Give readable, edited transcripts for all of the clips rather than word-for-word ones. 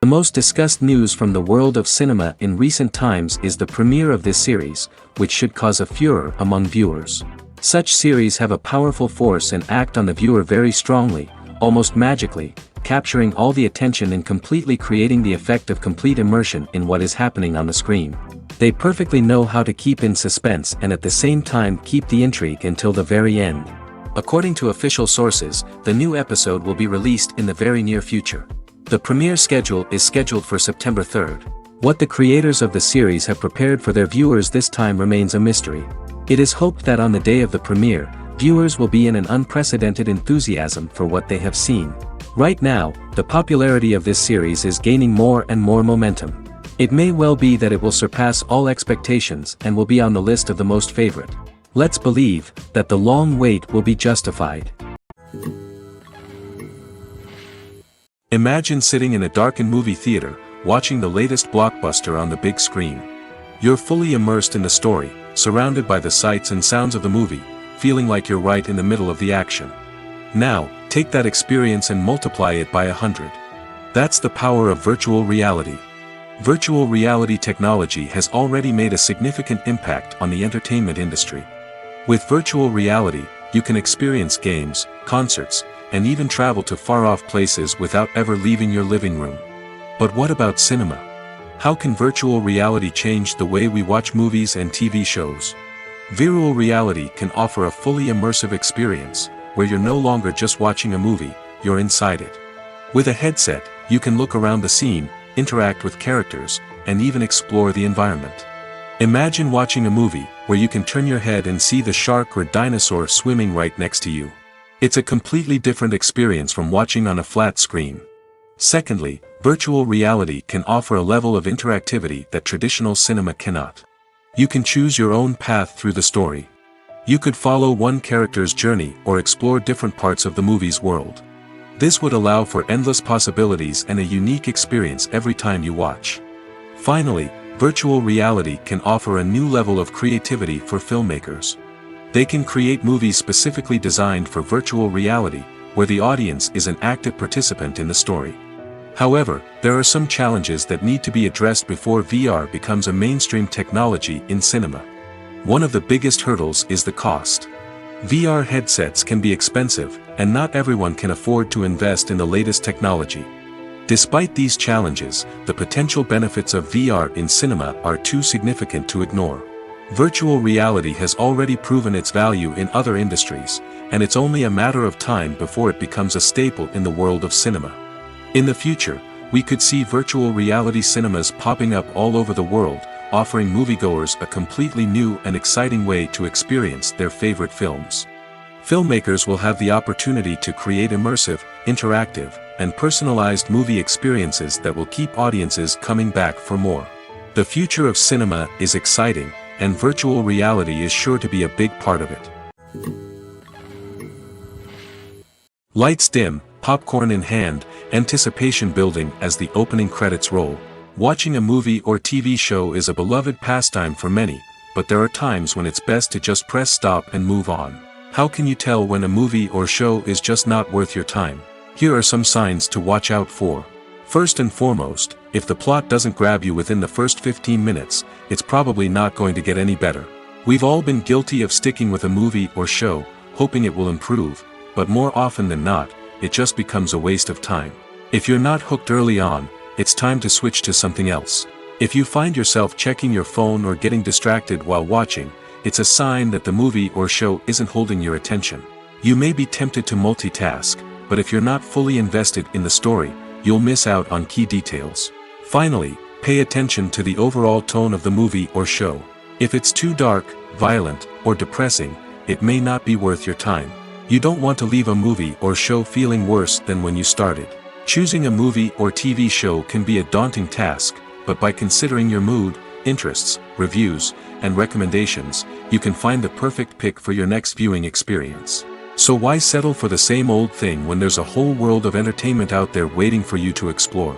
most discussed news from the world of cinema in recent times is the premiere of this series, which should cause a furor among viewers. Such series have a powerful force and act on the viewer very strongly, almost magically, capturing all the attention and completely creating the effect of complete immersion in what is happening on the screen. They perfectly know how to keep in suspense and at the same time keep the intrigue until the very end. According to official sources, the new episode will be released in the very near future. The premiere schedule is scheduled for September 3rd. What the creators of the series have prepared for their viewers this time remains a mystery. It is hoped that on the day of the premiere, viewers will be in an unprecedented enthusiasm for what they have seen. Right now, the popularity of this series is gaining more and more momentum. It may well be that it will surpass all expectations and will be on the list of the most favorite. Let's believe that the long wait will be justified. Imagine sitting in a darkened movie theater, watching the latest blockbuster on the big screen. You're fully immersed in the story, surrounded by the sights and sounds of the movie, feeling like you're right in the middle of the action. Now, take that experience and multiply it by 100. That's the power of virtual reality. Virtual reality technology has already made a significant impact on the entertainment industry. With virtual reality, you can experience games, concerts, and even travel to far-off places without ever leaving your living room. But what about cinema? How can virtual reality change the way we watch movies and TV shows? Virtual reality can offer a fully immersive experience, where you're no longer just watching a movie, you're inside it. With a headset, you can look around the scene, interact with characters, and even explore the environment. Imagine watching a movie, where you can turn your head and see the shark or dinosaur swimming right next to you. It's a completely different experience from watching on a flat screen. Secondly, virtual reality can offer a level of interactivity that traditional cinema cannot. You can choose your own path through the story. You could follow one character's journey or explore different parts of the movie's world. This would allow for endless possibilities and a unique experience every time you watch. Finally, virtual reality can offer a new level of creativity for filmmakers. They can create movies specifically designed for virtual reality, where the audience is an active participant in the story. However, there are some challenges that need to be addressed before VR becomes a mainstream technology in cinema. One of the biggest hurdles is the cost. VR headsets can be expensive, and not everyone can afford to invest in the latest technology. Despite these challenges, the potential benefits of VR in cinema are too significant to ignore. Virtual reality has already proven its value in other industries, and it's only a matter of time before it becomes a staple in the world of cinema. In the future, we could see virtual reality cinemas popping up all over the world, offering moviegoers a completely new and exciting way to experience their favorite films. Filmmakers will have the opportunity to create immersive, interactive, and personalized movie experiences that will keep audiences coming back for more. The future of cinema is exciting, and virtual reality is sure to be a big part of it. Lights dim, popcorn in hand, anticipation building as the opening credits roll. Watching a movie or TV show is a beloved pastime for many, but there are times when it's best to just press stop and move on. How can you tell when a movie or show is just not worth your time? Here are some signs to watch out for. First and foremost, if the plot doesn't grab you within the first 15 minutes, it's probably not going to get any better. We've all been guilty of sticking with a movie or show, hoping it will improve, but more often than not, it just becomes a waste of time. If you're not hooked early on, it's time to switch to something else. If you find yourself checking your phone or getting distracted while watching, it's a sign that the movie or show isn't holding your attention. You may be tempted to multitask, but if you're not fully invested in the story, you'll miss out on key details. Finally, pay attention to the overall tone of the movie or show. If it's too dark, violent, or depressing, it may not be worth your time. You don't want to leave a movie or show feeling worse than when you started. Choosing a movie or TV show can be a daunting task, but by considering your mood, interests, reviews, and recommendations, you can find the perfect pick for your next viewing experience. So why settle for the same old thing when there's a whole world of entertainment out there waiting for you to explore?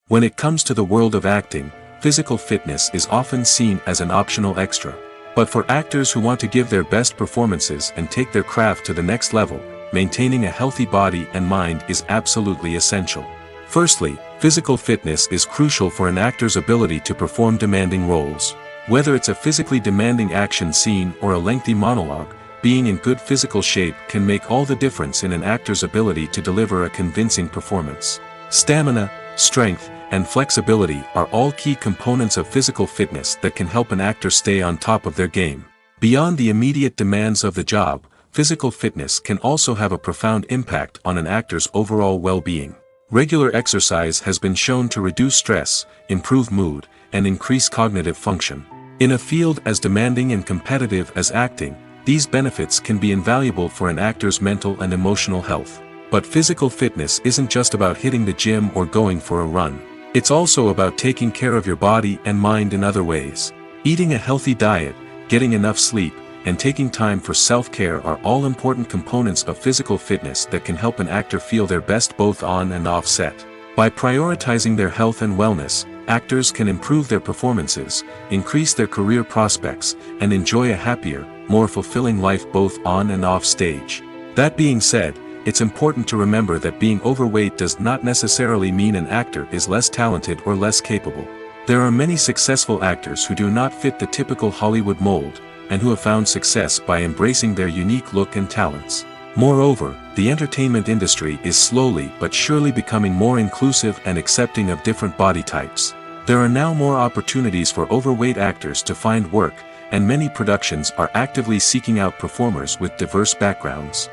When it comes to the world of acting, physical fitness is often seen as an optional extra. But for actors who want to give their best performances and take their craft to the next level, maintaining a healthy body and mind is absolutely essential. Firstly, physical fitness is crucial for an actor's ability to perform demanding roles. Whether it's a physically demanding action scene or a lengthy monologue, being in good physical shape can make all the difference in an actor's ability to deliver a convincing performance. Stamina, strength, and flexibility are all key components of physical fitness that can help an actor stay on top of their game. Beyond the immediate demands of the job, physical fitness can also have a profound impact on an actor's overall well-being. Regular exercise has been shown to reduce stress, improve mood, and increase cognitive function. In a field as demanding and competitive as acting, these benefits can be invaluable for an actor's mental and emotional health. But physical fitness isn't just about hitting the gym or going for a run. It's also about taking care of your body and mind in other ways. Eating a healthy diet, getting enough sleep, and taking time for self-care are all important components of physical fitness that can help an actor feel their best both on and off set. By prioritizing their health and wellness, actors can improve their performances, increase their career prospects, and enjoy a happier, more fulfilling life both on and off stage. That being said, it's important to remember that being overweight does not necessarily mean an actor is less talented or less capable. There are many successful actors who do not fit the typical Hollywood mold, and who have found success by embracing their unique look and talents. Moreover, the entertainment industry is slowly but surely becoming more inclusive and accepting of different body types. There are now more opportunities for overweight actors to find work, and many productions are actively seeking out performers with diverse backgrounds.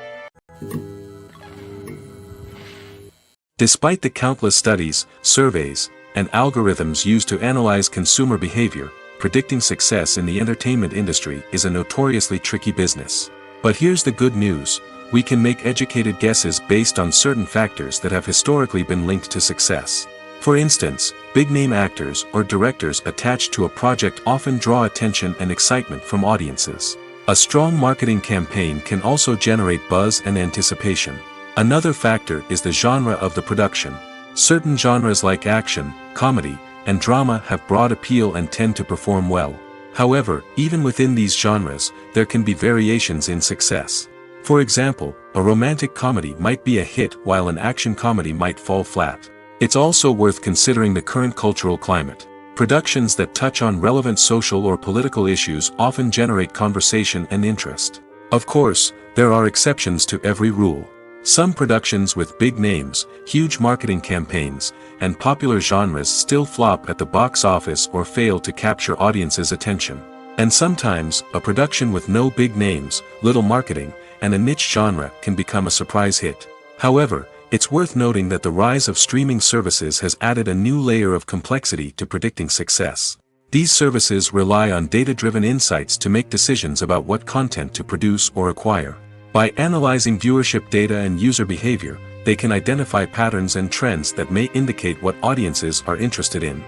Despite the countless studies, surveys, and algorithms used to analyze consumer behavior, predicting success in the entertainment industry is a notoriously tricky business. But here's the good news: we can make educated guesses based on certain factors that have historically been linked to success. For instance, big-name actors or directors attached to a project often draw attention and excitement from audiences. A strong marketing campaign can also generate buzz and anticipation. Another factor is the genre of the production. Certain genres like action, comedy, and drama have broad appeal and tend to perform well. However, even within these genres, there can be variations in success. For example, a romantic comedy might be a hit while an action comedy might fall flat. It's also worth considering the current cultural climate. Productions that touch on relevant social or political issues often generate conversation and interest. Of course, there are exceptions to every rule. Some productions with big names, huge marketing campaigns, and popular genres still flop at the box office or fail to capture audiences' attention. And sometimes, a production with no big names, little marketing, and a niche genre can become a surprise hit. However, it's worth noting that the rise of streaming services has added a new layer of complexity to predicting success. These services rely on data-driven insights to make decisions about what content to produce or acquire. By analyzing viewership data and user behavior, they can identify patterns and trends that may indicate what audiences are interested in.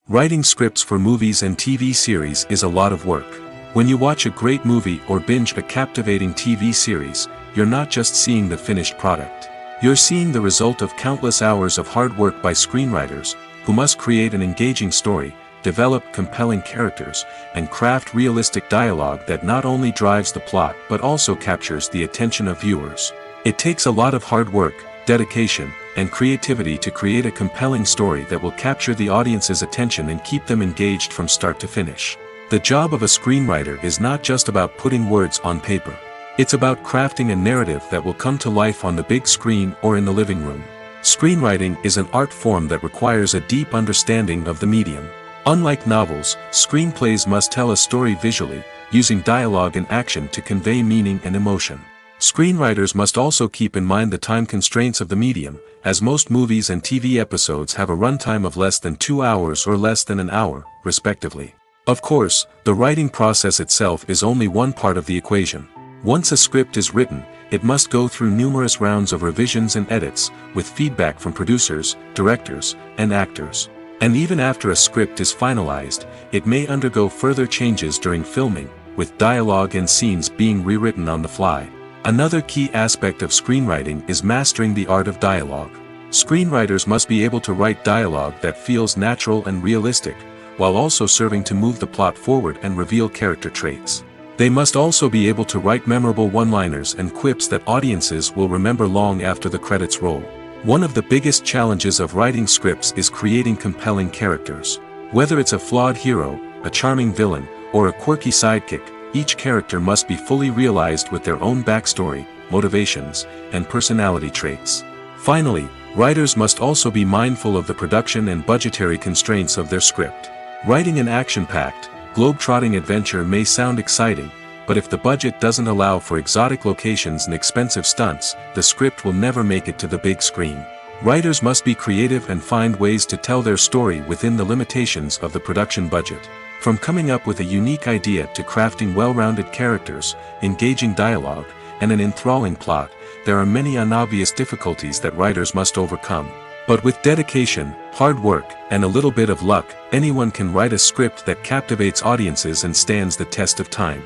Writing scripts for movies and TV series is a lot of work. When you watch a great movie or binge a captivating TV series, you're not just seeing the finished product. You're seeing the result of countless hours of hard work by screenwriters, who must create an engaging story, develop compelling characters, and craft realistic dialogue that not only drives the plot but also captures the attention of viewers. It takes a lot of hard work, dedication, and creativity to create a compelling story that will capture the audience's attention and keep them engaged from start to finish. The job of a screenwriter is not just about putting words on paper. It's about crafting a narrative that will come to life on the big screen or in the living room. Screenwriting is an art form that requires a deep understanding of the medium. Unlike novels, screenplays must tell a story visually, using dialogue and action to convey meaning and emotion. Screenwriters must also keep in mind the time constraints of the medium, as most movies and TV episodes have a runtime of less than 2 hours or less than an hour, respectively. Of course, the writing process itself is only one part of the equation. Once a script is written, it must go through numerous rounds of revisions and edits, with feedback from producers, directors, and actors. And even after a script is finalized, it may undergo further changes during filming, with dialogue and scenes being rewritten on the fly. Another key aspect of screenwriting is mastering the art of dialogue. Screenwriters must be able to write dialogue that feels natural and realistic, while also serving to move the plot forward and reveal character traits. They must also be able to write memorable one-liners and quips that audiences will remember long after the credits roll. One of the biggest challenges of writing scripts is creating compelling characters. Whether it's a flawed hero, a charming villain, or a quirky sidekick, each character must be fully realized with their own backstory, motivations, and personality traits. Finally, writers must also be mindful of the production and budgetary constraints of their script. Writing an action-packed, globe-trotting adventure may sound exciting, but if the budget doesn't allow for exotic locations and expensive stunts, the script will never make it to the big screen. Writers must be creative and find ways to tell their story within the limitations of the production budget. From coming up with a unique idea to crafting well-rounded characters, engaging dialogue, and an enthralling plot, there are many unobvious difficulties that writers must overcome. But with dedication, hard work, and a little bit of luck, anyone can write a script that captivates audiences and stands the test of time.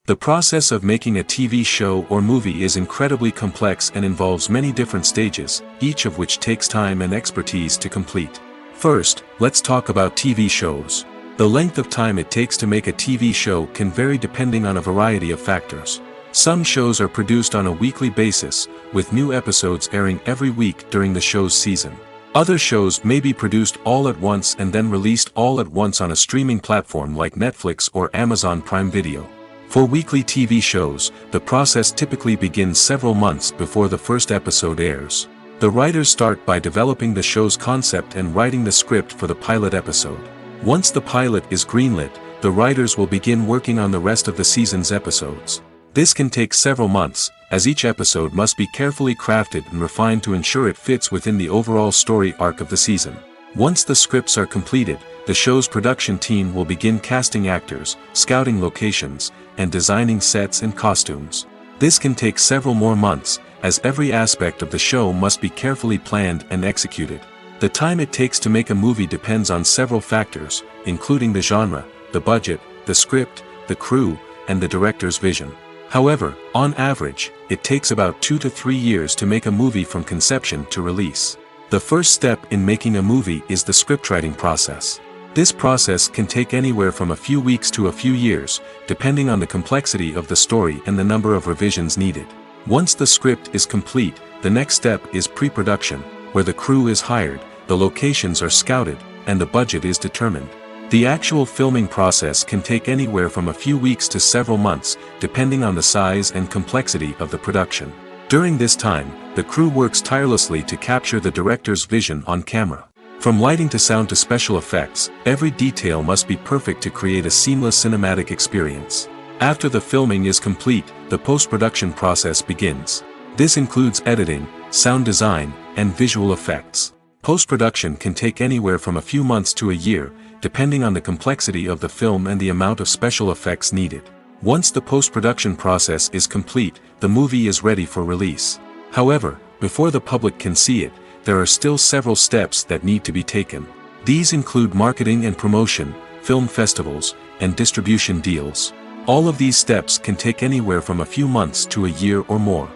The process of making a TV show or movie is incredibly complex and involves many different stages, each of which takes time and expertise to complete. First, let's talk about TV shows. The length of time it takes to make a TV show can vary depending on a variety of factors. Some shows are produced on a weekly basis, with new episodes airing every week during the show's season. Other shows may be produced all at once and then released all at once on a streaming platform like Netflix or Amazon Prime Video. For weekly TV shows, the process typically begins several months before the first episode airs. The writers start by developing the show's concept and writing the script for the pilot episode. Once the pilot is greenlit, the writers will begin working on the rest of the season's episodes. This can take several months, as each episode must be carefully crafted and refined to ensure it fits within the overall story arc of the season. Once the scripts are completed, the show's production team will begin casting actors, scouting locations, and designing sets and costumes. This can take several more months, as every aspect of the show must be carefully planned and executed. The time it takes to make a movie depends on several factors, including the genre, the budget, the script, the crew, and the director's vision. However, on average, it takes about 2 to 3 years to make a movie from conception to release. The first step in making a movie is the scriptwriting process. This process can take anywhere from a few weeks to a few years, depending on the complexity of the story and the number of revisions needed. Once the script is complete, the next step is pre-production, where the crew is hired, the locations are scouted, and the budget is determined. The actual filming process can take anywhere from a few weeks to several months, depending on the size and complexity of the production. During this time, the crew works tirelessly to capture the director's vision on camera. From lighting to sound to special effects, every detail must be perfect to create a seamless cinematic experience. After the filming is complete, the post-production process begins. This includes editing, sound design, and visual effects. Post-production can take anywhere from a few months to a year, depending on the complexity of the film and the amount of special effects needed. Once the post-production process is complete, the movie is ready for release. However, before the public can see it, there are still several steps that need to be taken. These include marketing and promotion, film festivals, and distribution deals. All of these steps can take anywhere from a few months to a year or more.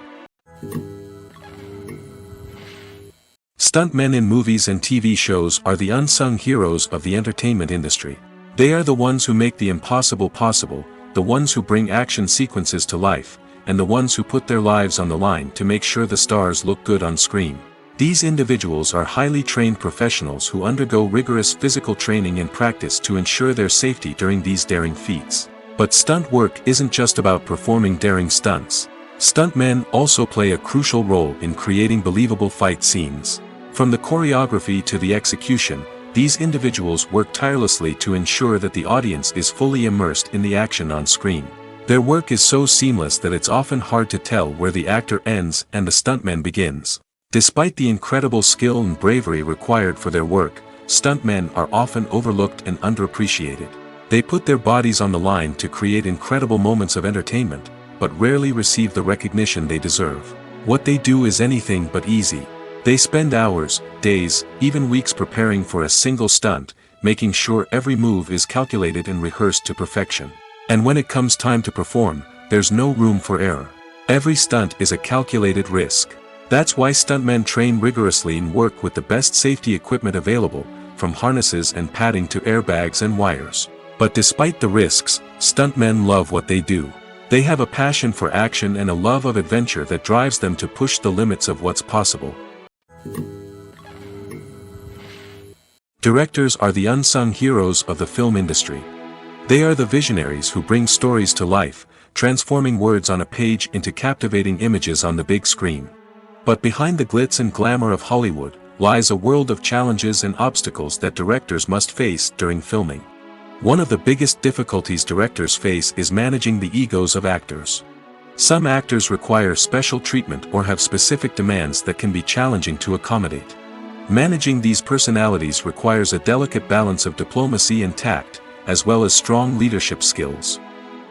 Stuntmen in movies and TV shows are the unsung heroes of the entertainment industry. They are the ones who make the impossible possible, the ones who bring action sequences to life, and the ones who put their lives on the line to make sure the stars look good on screen. These individuals are highly trained professionals who undergo rigorous physical training and practice to ensure their safety during these daring feats. But stunt work isn't just about performing daring stunts. Stuntmen also play a crucial role in creating believable fight scenes. From the choreography to the execution, these individuals work tirelessly to ensure that the audience is fully immersed in the action on screen. Their work is so seamless that it's often hard to tell where the actor ends and the stuntman begins. Despite the incredible skill and bravery required for their work, stuntmen are often overlooked and underappreciated. They put their bodies on the line to create incredible moments of entertainment, but rarely receive the recognition they deserve. What they do is anything but easy. They spend hours, days, even weeks preparing for a single stunt, making sure every move is calculated and rehearsed to perfection. And when it comes time to perform, there's no room for error. Every stunt is a calculated risk. That's why stuntmen train rigorously and work with the best safety equipment available, from harnesses and padding to airbags and wires. But despite the risks, stuntmen love what they do. They have a passion for action and a love of adventure that drives them to push the limits of what's possible. Directors are the unsung heroes of the film industry. They are the visionaries who bring stories to life, transforming words on a page into captivating images on the big screen. But behind the glitz and glamour of Hollywood lies a world of challenges and obstacles that directors must face during filming. One of the biggest difficulties directors face is managing the egos of actors. Some actors require special treatment or have specific demands that can be challenging to accommodate. Managing these personalities requires a delicate balance of diplomacy and tact, as well as strong leadership skills.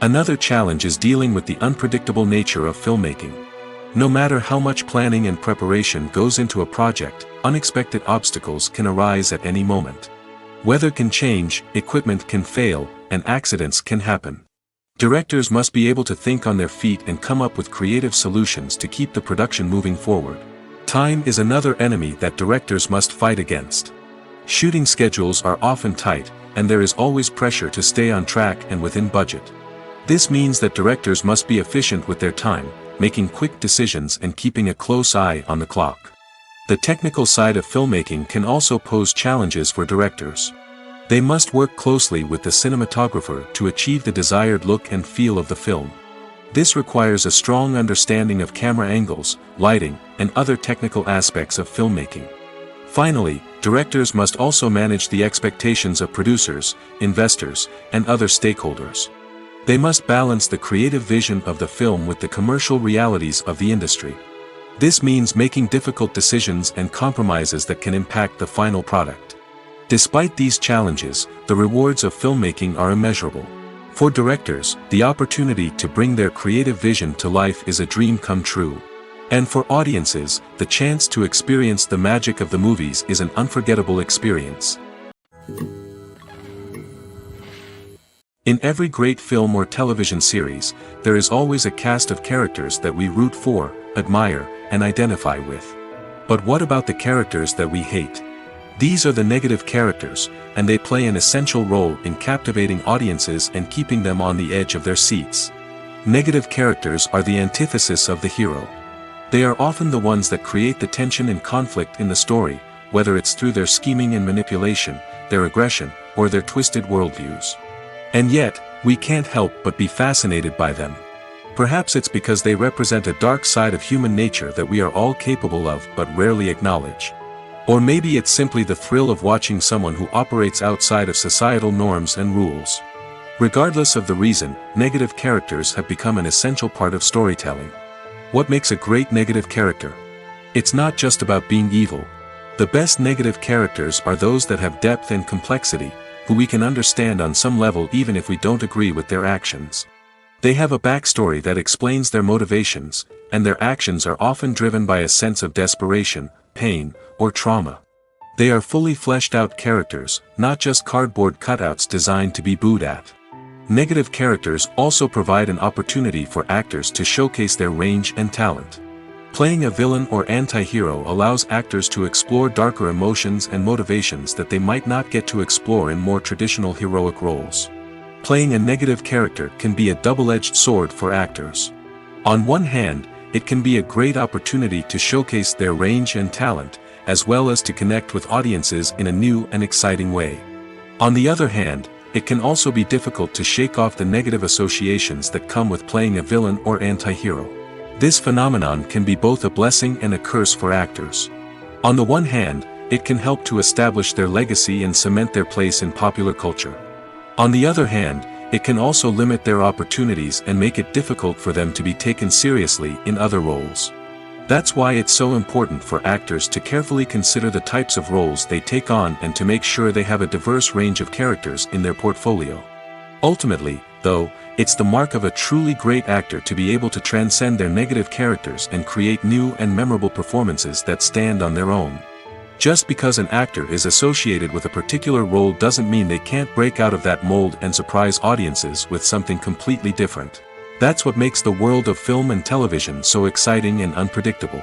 Another challenge is dealing with the unpredictable nature of filmmaking. No matter how much planning and preparation goes into a project, unexpected obstacles can arise at any moment. Weather can change, equipment can fail, and accidents can happen. Directors must be able to think on their feet and come up with creative solutions to keep the production moving forward. Time is another enemy that directors must fight against. Shooting schedules are often tight, and there is always pressure to stay on track and within budget. This means that directors must be efficient with their time, making quick decisions and keeping a close eye on the clock. The technical side of filmmaking can also pose challenges for directors. They must work closely with the cinematographer to achieve the desired look and feel of the film. This requires a strong understanding of camera angles, lighting, and other technical aspects of filmmaking. Finally, directors must also manage the expectations of producers, investors, and other stakeholders. They must balance the creative vision of the film with the commercial realities of the industry. This means making difficult decisions and compromises that can impact the final product. Despite these challenges, the rewards of filmmaking are immeasurable. For directors, the opportunity to bring their creative vision to life is a dream come true. And for audiences, the chance to experience the magic of the movies is an unforgettable experience. In every great film or television series, there is always a cast of characters that we root for, admire, and identify with. But what about the characters that we hate? These are the negative characters, and they play an essential role in captivating audiences and keeping them on the edge of their seats. Negative characters are the antithesis of the hero. They are often the ones that create the tension and conflict in the story, whether it's through their scheming and manipulation, their aggression, or their twisted worldviews. And yet, we can't help but be fascinated by them. Perhaps it's because they represent a dark side of human nature that we are all capable of but rarely acknowledge. Or maybe it's simply the thrill of watching someone who operates outside of societal norms and rules. Regardless of the reason, negative characters have become an essential part of storytelling. What makes a great negative character? It's not just about being evil. The best negative characters are those that have depth and complexity, who we can understand on some level even if we don't agree with their actions. They have a backstory that explains their motivations, and their actions are often driven by a sense of desperation, pain, or trauma. They are fully fleshed out characters, not just cardboard cutouts designed to be booed at. Negative characters also provide an opportunity for actors to showcase their range and talent. Playing a villain or anti-hero allows actors to explore darker emotions and motivations that they might not get to explore in more traditional heroic roles. Playing a negative character can be a double-edged sword for actors. On one hand, it can be a great opportunity to showcase their range and talent, as well as to connect with audiences in a new and exciting way. On the other hand, it can also be difficult to shake off the negative associations that come with playing a villain or anti-hero. This phenomenon can be both a blessing and a curse for actors. On the one hand, it can help to establish their legacy and cement their place in popular culture. On the other hand, it can also limit their opportunities and make it difficult for them to be taken seriously in other roles. That's why it's so important for actors to carefully consider the types of roles they take on and to make sure they have a diverse range of characters in their portfolio. Ultimately, though, it's the mark of a truly great actor to be able to transcend their negative characters and create new and memorable performances that stand on their own. Just because an actor is associated with a particular role doesn't mean they can't break out of that mold and surprise audiences with something completely different. That's what makes the world of film and television so exciting and unpredictable.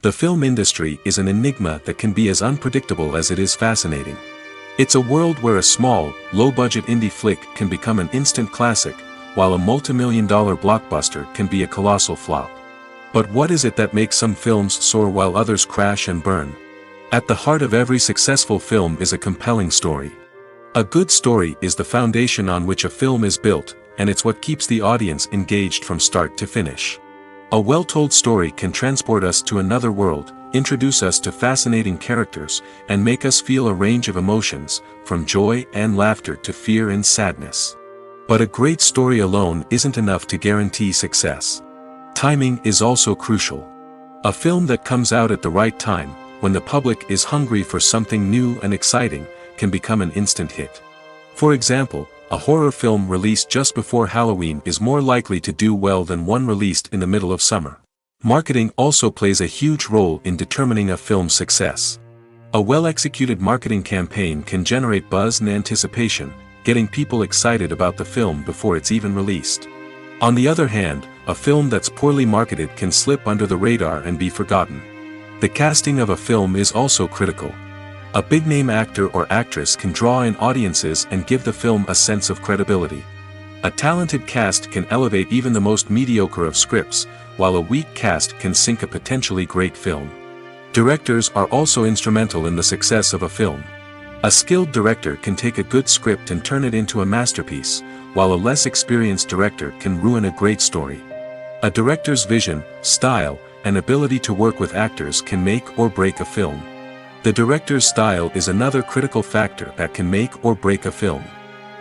The film industry is an enigma that can be as unpredictable as it is fascinating. It's a world where a small, low-budget indie flick can become an instant classic, while a multi-million-dollar blockbuster can be a colossal flop. But what is it that makes some films soar while others crash and burn? At the heart of every successful film is a compelling story. A good story is the foundation on which a film is built, and it's what keeps the audience engaged from start to finish. A well-told story can transport us to another world, introduce us to fascinating characters, and make us feel a range of emotions, from joy and laughter to fear and sadness. But a great story alone isn't enough to guarantee success. Timing is also crucial. A film that comes out at the right time, when the public is hungry for something new and exciting, can become an instant hit. For example, a horror film released just before Halloween is more likely to do well than one released in the middle of summer. Marketing also plays a huge role in determining a film's success. A well-executed marketing campaign can generate buzz and anticipation, getting people excited about the film before it's even released. On the other hand, a film that's poorly marketed can slip under the radar and be forgotten. The casting of a film is also critical. A big-name actor or actress can draw in audiences and give the film a sense of credibility. A talented cast can elevate even the most mediocre of scripts, while a weak cast can sink a potentially great film. Directors are also instrumental in the success of a film. A skilled director can take a good script and turn it into a masterpiece, while a less experienced director can ruin a great story. A director's vision, style, and ability to work with actors can make or break a film. The director's style is another critical factor that can make or break a film.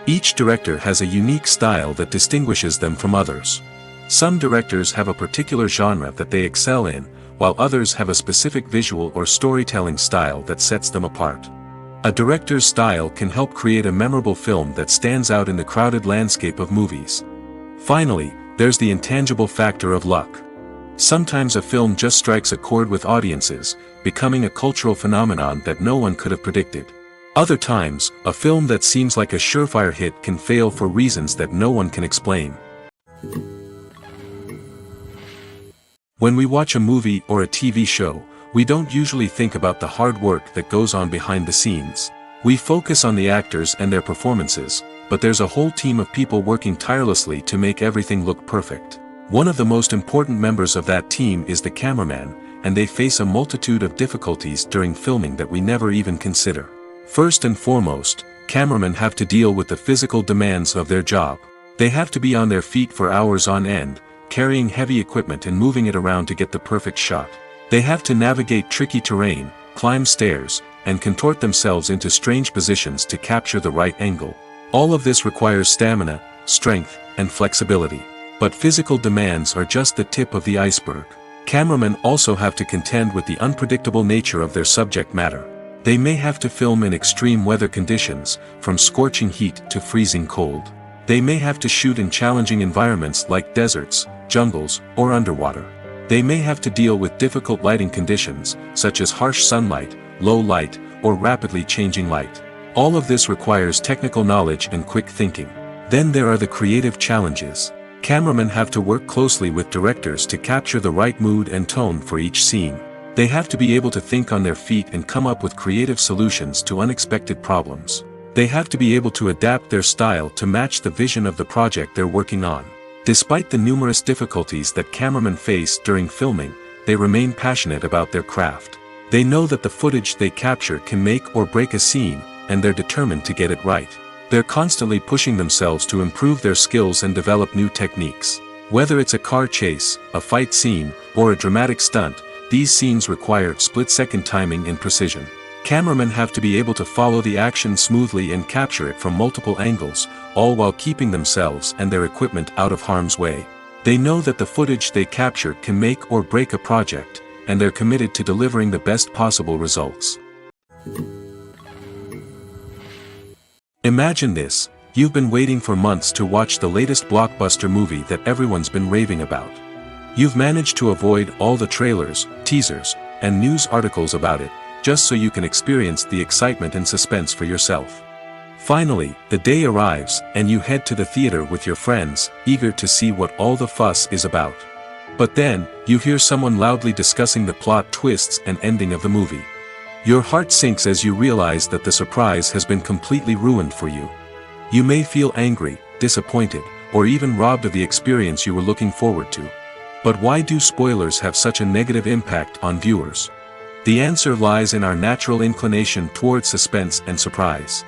Each director has a unique style that distinguishes them from others. Some directors have a particular genre that they excel in, while others have a specific visual or storytelling style that sets them apart. A director's style can help create a memorable film that stands out in the crowded landscape of movies. Finally, there's the intangible factor of luck. Sometimes a film just strikes a chord with audiences, becoming a cultural phenomenon that no one could have predicted. Other times, a film that seems like a surefire hit can fail for reasons that no one can explain. When we watch a movie or a TV show, we don't usually think about the hard work that goes on behind the scenes. We focus on the actors and their performances, but there's a whole team of people working tirelessly to make everything look perfect. One of the most important members of that team is the cameraman, and they face a multitude of difficulties during filming that we never even consider. First and foremost, cameramen have to deal with the physical demands of their job. They have to be on their feet for hours on end, carrying heavy equipment and moving it around to get the perfect shot. They have to navigate tricky terrain, climb stairs, and contort themselves into strange positions to capture the right angle. All of this requires stamina, strength, and flexibility. But physical demands are just the tip of the iceberg. Cameramen also have to contend with the unpredictable nature of their subject matter. They may have to film in extreme weather conditions, from scorching heat to freezing cold. They may have to shoot in challenging environments like deserts, jungles, or underwater. They may have to deal with difficult lighting conditions, such as harsh sunlight, low light, or rapidly changing light. All of this requires technical knowledge and quick thinking. Then there are the creative challenges. Cameramen have to work closely with directors to capture the right mood and tone for each scene. They have to be able to think on their feet and come up with creative solutions to unexpected problems. They have to be able to adapt their style to match the vision of the project they're working on. Despite the numerous difficulties that cameramen face during filming, they remain passionate about their craft. They know that the footage they capture can make or break a scene, and they're determined to get it right. They're constantly pushing themselves to improve their skills and develop new techniques. Whether it's a car chase, a fight scene, or a dramatic stunt, these scenes require split-second timing and precision. Cameramen have to be able to follow the action smoothly and capture it from multiple angles, all while keeping themselves and their equipment out of harm's way. They know that the footage they capture can make or break a project, and they're committed to delivering the best possible results. Imagine this: you've been waiting for months to watch the latest blockbuster movie that everyone's been raving about. You've managed to avoid all the trailers, teasers, and news articles about it, just so you can experience the excitement and suspense for yourself. Finally, the day arrives, and you head to the theater with your friends, eager to see what all the fuss is about. But then, you hear someone loudly discussing the plot twists and ending of the movie. Your heart sinks as you realize that the surprise has been completely ruined for you. You may feel angry, disappointed, or even robbed of the experience you were looking forward to. But why do spoilers have such a negative impact on viewers? The answer lies in our natural inclination towards suspense and surprise.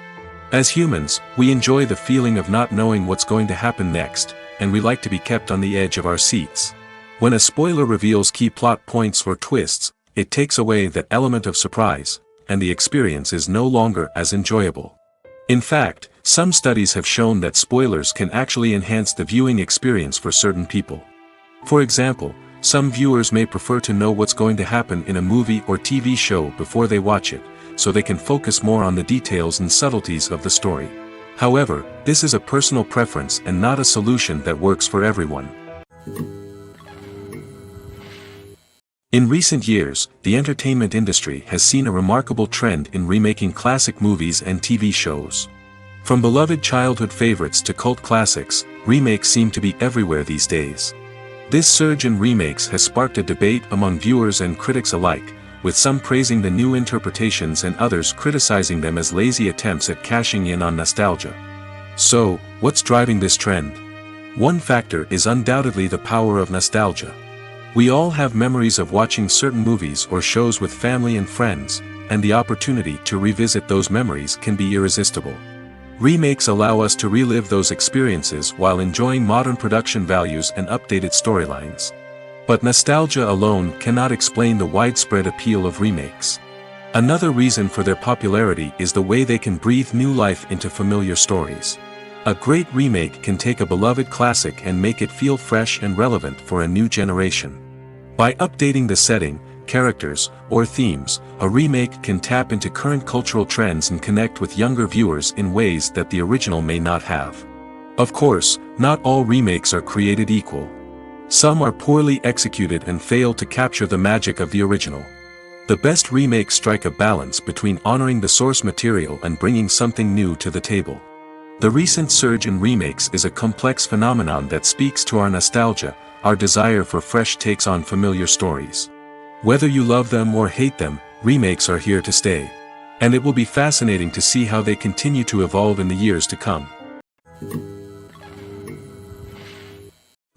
As humans, we enjoy the feeling of not knowing what's going to happen next, and we like to be kept on the edge of our seats. When a spoiler reveals key plot points or twists, it takes away that element of surprise, and the experience is no longer as enjoyable. In fact, some studies have shown that spoilers can actually enhance the viewing experience for certain people. For example, some viewers may prefer to know what's going to happen in a movie or TV show before they watch it, so they can focus more on the details and subtleties of the story. However, this is a personal preference and not a solution that works for everyone. In recent years, the entertainment industry has seen a remarkable trend in remaking classic movies and TV shows. From beloved childhood favorites to cult classics, remakes seem to be everywhere these days. This surge in remakes has sparked a debate among viewers and critics alike, with some praising the new interpretations and others criticizing them as lazy attempts at cashing in on nostalgia. So, what's driving this trend? One factor is undoubtedly the power of nostalgia. We all have memories of watching certain movies or shows with family and friends, and the opportunity to revisit those memories can be irresistible. Remakes allow us to relive those experiences while enjoying modern production values and updated storylines. But nostalgia alone cannot explain the widespread appeal of remakes. Another reason for their popularity is the way they can breathe new life into familiar stories. A great remake can take a beloved classic and make it feel fresh and relevant for a new generation. By updating the setting, characters, or themes, a remake can tap into current cultural trends and connect with younger viewers in ways that the original may not have. Of course, not all remakes are created equal. Some are poorly executed and fail to capture the magic of the original. The best remakes strike a balance between honoring the source material and bringing something new to the table. The recent surge in remakes is a complex phenomenon that speaks to our nostalgia, our desire for fresh takes on familiar stories. Whether you love them or hate them, remakes are here to stay. And it will be fascinating to see how they continue to evolve in the years to come.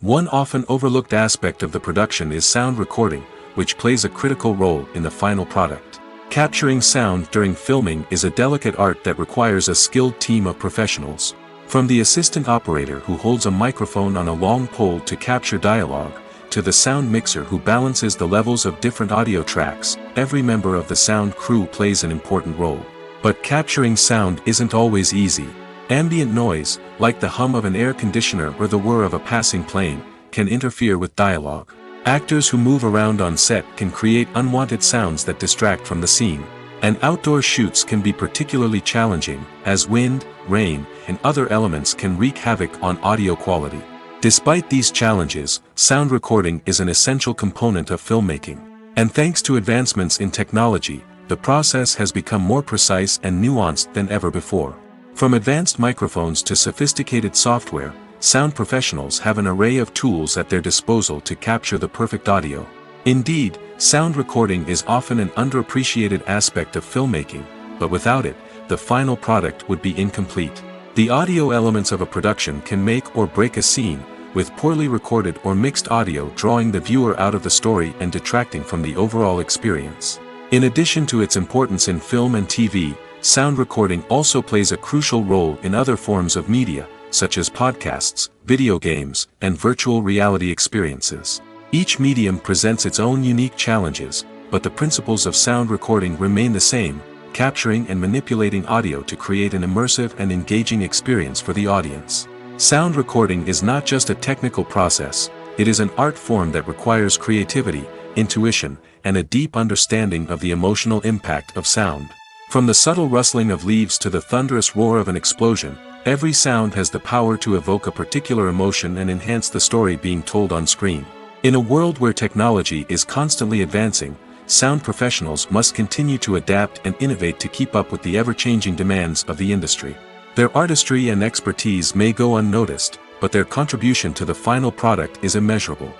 One often overlooked aspect of the production is sound recording, which plays a critical role in the final product. Capturing sound during filming is a delicate art that requires a skilled team of professionals. From the assistant operator who holds a microphone on a long pole to capture dialogue, to the sound mixer who balances the levels of different audio tracks, every member of the sound crew plays an important role. But capturing sound isn't always easy. Ambient noise, like the hum of an air conditioner or the whir of a passing plane, can interfere with dialogue. Actors who move around on set can create unwanted sounds that distract from the scene. And outdoor shoots can be particularly challenging, as wind, rain, and other elements can wreak havoc on audio quality. Despite these challenges, sound recording is an essential component of filmmaking. And thanks to advancements in technology, the process has become more precise and nuanced than ever before. From advanced microphones to sophisticated software, sound professionals have an array of tools at their disposal to capture the perfect audio. Indeed, sound recording is often an underappreciated aspect of filmmaking, but without it, the final product would be incomplete. The audio elements of a production can make or break a scene, with poorly recorded or mixed audio drawing the viewer out of the story and detracting from the overall experience. In addition to its importance in film and TV, sound recording also plays a crucial role in other forms of media, such as podcasts, video games, and virtual reality experiences. Each medium presents its own unique challenges, but the principles of sound recording remain the same, capturing and manipulating audio to create an immersive and engaging experience for the audience. Sound recording is not just a technical process, it is an art form that requires creativity, intuition, and a deep understanding of the emotional impact of sound. From the subtle rustling of leaves to the thunderous roar of an explosion, every sound has the power to evoke a particular emotion and enhance the story being told on screen. In a world where technology is constantly advancing, sound professionals must continue to adapt and innovate to keep up with the ever-changing demands of the industry. Their artistry and expertise may go unnoticed, but their contribution to the final product is immeasurable.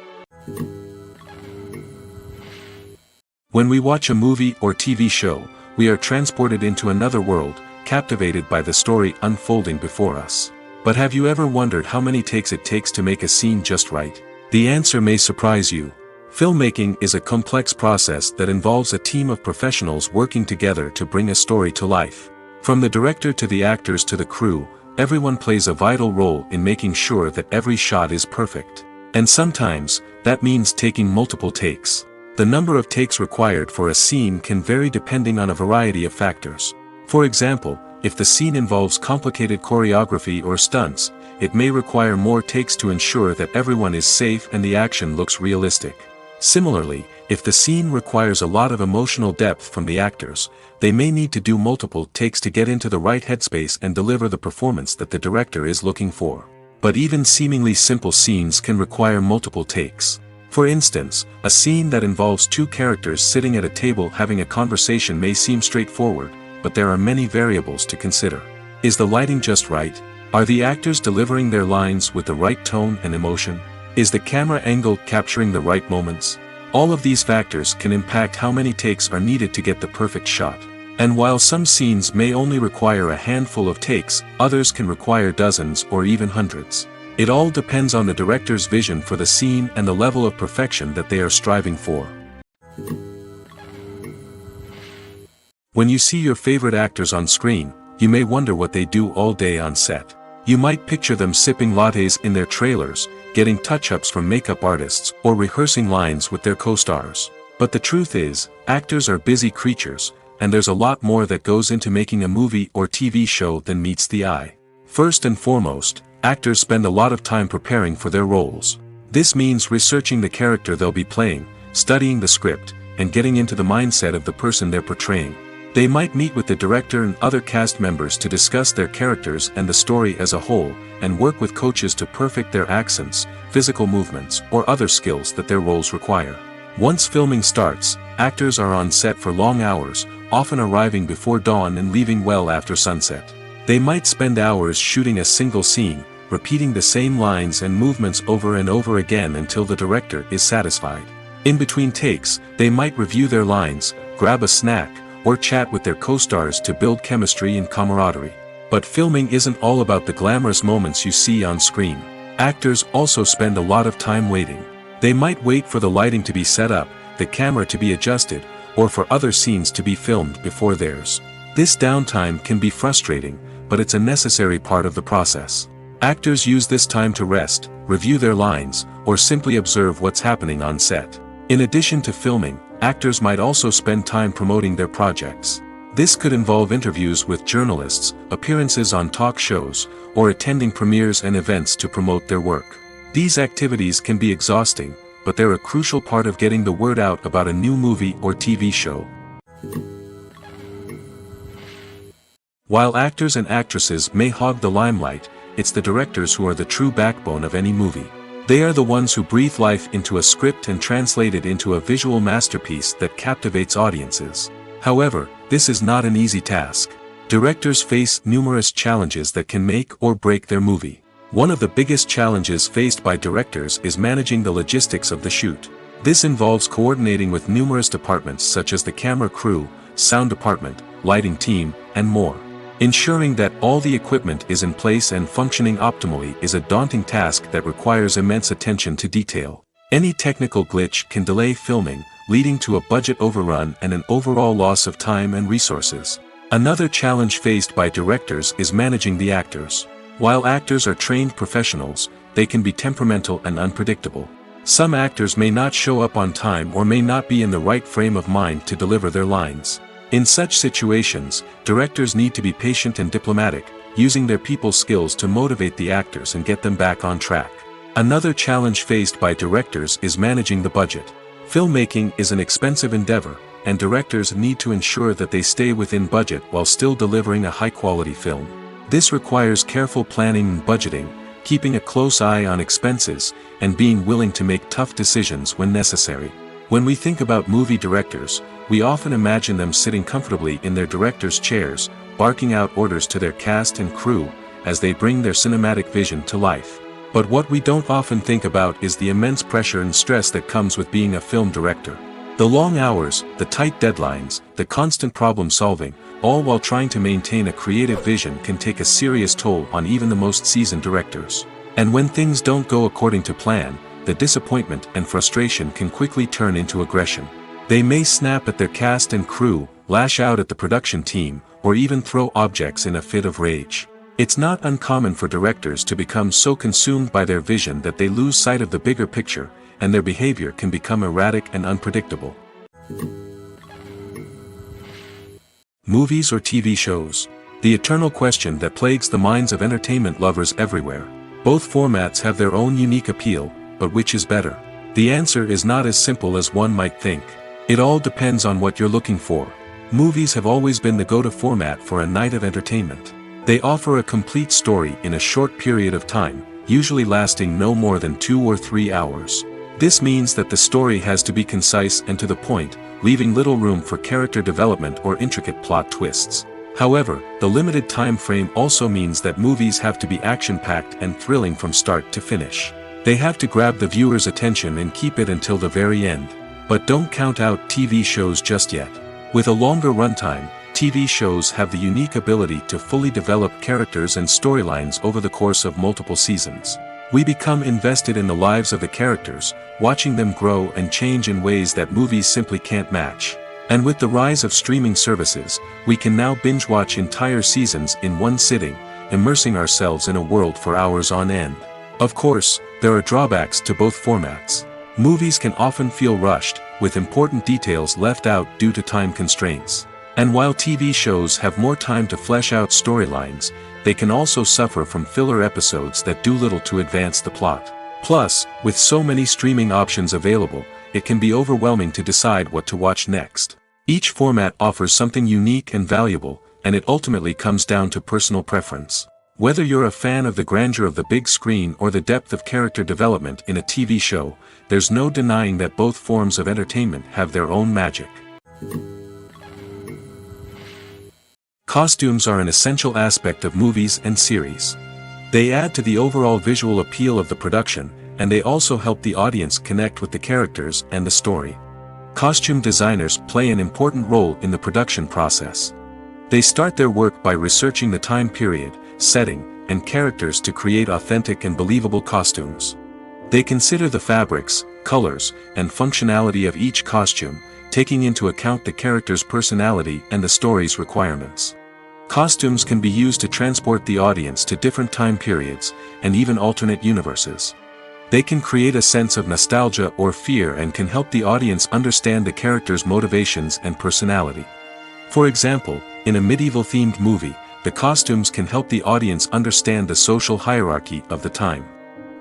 When we watch a movie or TV show, we are transported into another world, captivated by the story unfolding before us. But have you ever wondered how many takes it takes to make a scene just right? The answer may surprise you. Filmmaking is a complex process that involves a team of professionals working together to bring a story to life. From the director to the actors to the crew, everyone plays a vital role in making sure that every shot is perfect. And sometimes, that means taking multiple takes. The number of takes required for a scene can vary depending on a variety of factors. For example, if the scene involves complicated choreography or stunts, it may require more takes to ensure that everyone is safe and the action looks realistic. Similarly, if the scene requires a lot of emotional depth from the actors, they may need to do multiple takes to get into the right headspace and deliver the performance that the director is looking for. But even seemingly simple scenes can require multiple takes. For instance, a scene that involves two characters sitting at a table having a conversation may seem straightforward, but there are many variables to consider. Is the lighting just right? Are the actors delivering their lines with the right tone and emotion? Is the camera angle capturing the right moments? All of these factors can impact how many takes are needed to get the perfect shot. And while some scenes may only require a handful of takes, others can require dozens or even hundreds. It all depends on the director's vision for the scene and the level of perfection that they are striving for. When you see your favorite actors on screen, you may wonder what they do all day on set. You might picture them sipping lattes in their trailers, getting touch-ups from makeup artists, or rehearsing lines with their co-stars. But the truth is, actors are busy creatures, and there's a lot more that goes into making a movie or TV show than meets the eye. First and foremost, actors spend a lot of time preparing for their roles. This means researching the character they'll be playing, studying the script, and getting into the mindset of the person they're portraying. They might meet with the director and other cast members to discuss their characters and the story as a whole, and work with coaches to perfect their accents, physical movements, or other skills that their roles require. Once filming starts, actors are on set for long hours, often arriving before dawn and leaving well after sunset. They might spend hours shooting a single scene, repeating the same lines and movements over and over again until the director is satisfied. In between takes, they might review their lines, grab a snack, or chat with their co-stars to build chemistry and camaraderie. But filming isn't all about the glamorous moments you see on screen. Actors also spend a lot of time waiting. They might wait for the lighting to be set up, the camera to be adjusted, or for other scenes to be filmed before theirs. This downtime can be frustrating, but it's a necessary part of the process. Actors use this time to rest, review their lines, or simply observe what's happening on set. In addition to filming, actors might also spend time promoting their projects. This could involve interviews with journalists, appearances on talk shows, or attending premieres and events to promote their work. These activities can be exhausting, but they're a crucial part of getting the word out about a new movie or TV show. While actors and actresses may hog the limelight, it's the directors who are the true backbone of any movie. They are the ones who breathe life into a script and translate it into a visual masterpiece that captivates audiences. However, this is not an easy task. Directors face numerous challenges that can make or break their movie. One of the biggest challenges faced by directors is managing the logistics of the shoot. This involves coordinating with numerous departments such as the camera crew, sound department, lighting team, and more. Ensuring that all the equipment is in place and functioning optimally is a daunting task that requires immense attention to detail. Any technical glitch can delay filming, leading to a budget overrun and an overall loss of time and resources. Another challenge faced by directors is managing the actors. While actors are trained professionals, they can be temperamental and unpredictable. Some actors may not show up on time or may not be in the right frame of mind to deliver their lines. In such situations, directors need to be patient and diplomatic, using their people skills to motivate the actors and get them back on track. Another challenge faced by directors is managing the budget. Filmmaking is an expensive endeavor, and directors need to ensure that they stay within budget while still delivering a high-quality film. This requires careful planning and budgeting, keeping a close eye on expenses, and being willing to make tough decisions when necessary. When we think about movie directors, we often imagine them sitting comfortably in their director's chairs, barking out orders to their cast and crew, as they bring their cinematic vision to life. But what we don't often think about is the immense pressure and stress that comes with being a film director. The The long hours, the tight deadlines, the constant problem solving, all while trying to maintain a creative vision can take a serious toll on even the most seasoned directors. And when things don't go according to plan, the disappointment and frustration can quickly turn into aggression. They may snap at their cast and crew, lash out at the production team, or even throw objects in a fit of rage. It's not uncommon for directors to become so consumed by their vision that they lose sight of the bigger picture, and their behavior can become erratic and unpredictable. Movies or TV shows? The eternal question that plagues the minds of entertainment lovers everywhere. Both formats have their own unique appeal, but which is better? The answer is not as simple as one might think. It all depends on what you're looking for. Movies have always been the go-to format for a night of entertainment. They offer a complete story in a short period of time, usually lasting no more than 2 or 3 hours. This means that the story has to be concise and to the point, leaving little room for character development or intricate plot twists. However, the limited time frame also means that movies have to be action-packed and thrilling from start to finish. They have to grab the viewer's attention and keep it until the very end. But don't count out TV shows just yet. With a longer runtime, TV shows have the unique ability to fully develop characters and storylines over the course of multiple seasons. We become invested in the lives of the characters, watching them grow and change in ways that movies simply can't match. And with the rise of streaming services, we can now binge-watch entire seasons in one sitting, immersing ourselves in a world for hours on end. Of course, there are drawbacks to both formats. Movies can often feel rushed, with important details left out due to time constraints. And while TV shows have more time to flesh out storylines, they can also suffer from filler episodes that do little to advance the plot. Plus, with so many streaming options available, it can be overwhelming to decide what to watch next. Each format offers something unique and valuable, and it ultimately comes down to personal preference. Whether you're a fan of the grandeur of the big screen or the depth of character development in a TV show, there's no denying that both forms of entertainment have their own magic. Costumes are an essential aspect of movies and series. They add to the overall visual appeal of the production, and they also help the audience connect with the characters and the story. Costume designers play an important role in the production process. They start their work by researching the time period, setting, and characters to create authentic and believable costumes. They consider the fabrics, colors, and functionality of each costume, taking into account the character's personality and the story's requirements. Costumes can be used to transport the audience to different time periods, and even alternate universes. They can create a sense of nostalgia or fear and can help the audience understand the character's motivations and personality. For example, in a medieval-themed movie, the costumes can help the audience understand the social hierarchy of the time.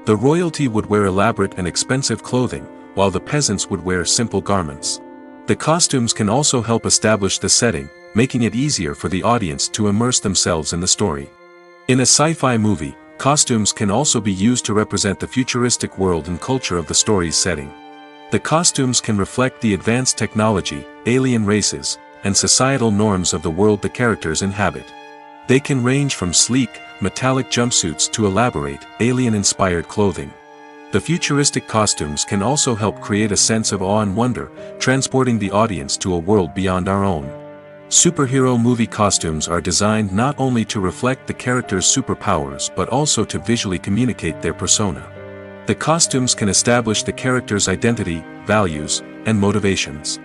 The royalty would wear elaborate and expensive clothing, while the peasants would wear simple garments. The costumes can also help establish the setting, making it easier for the audience to immerse themselves in the story. In a sci-fi movie, costumes can also be used to represent the futuristic world and culture of the story's setting. The costumes can reflect the advanced technology, alien races, and societal norms of the world the characters inhabit. They can range from sleek, metallic jumpsuits to elaborate, alien-inspired clothing. The futuristic costumes can also help create a sense of awe and wonder, transporting the audience to a world beyond our own. Superhero movie costumes are designed not only to reflect the character's superpowers but also to visually communicate their persona. The costumes can establish the character's identity, values, and motivations.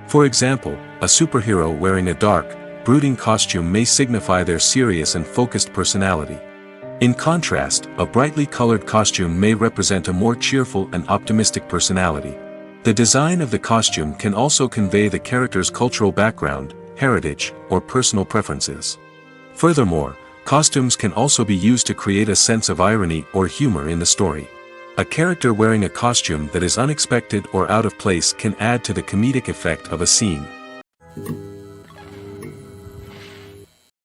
For example, a superhero wearing a dark, brooding costume may signify their serious and focused personality. In contrast, a brightly colored costume may represent a more cheerful and optimistic personality. The design of the costume can also convey the character's cultural background, heritage, or personal preferences. Furthermore, costumes can also be used to create a sense of irony or humor in the story. A character wearing a costume that is unexpected or out of place can add to the comedic effect of a scene.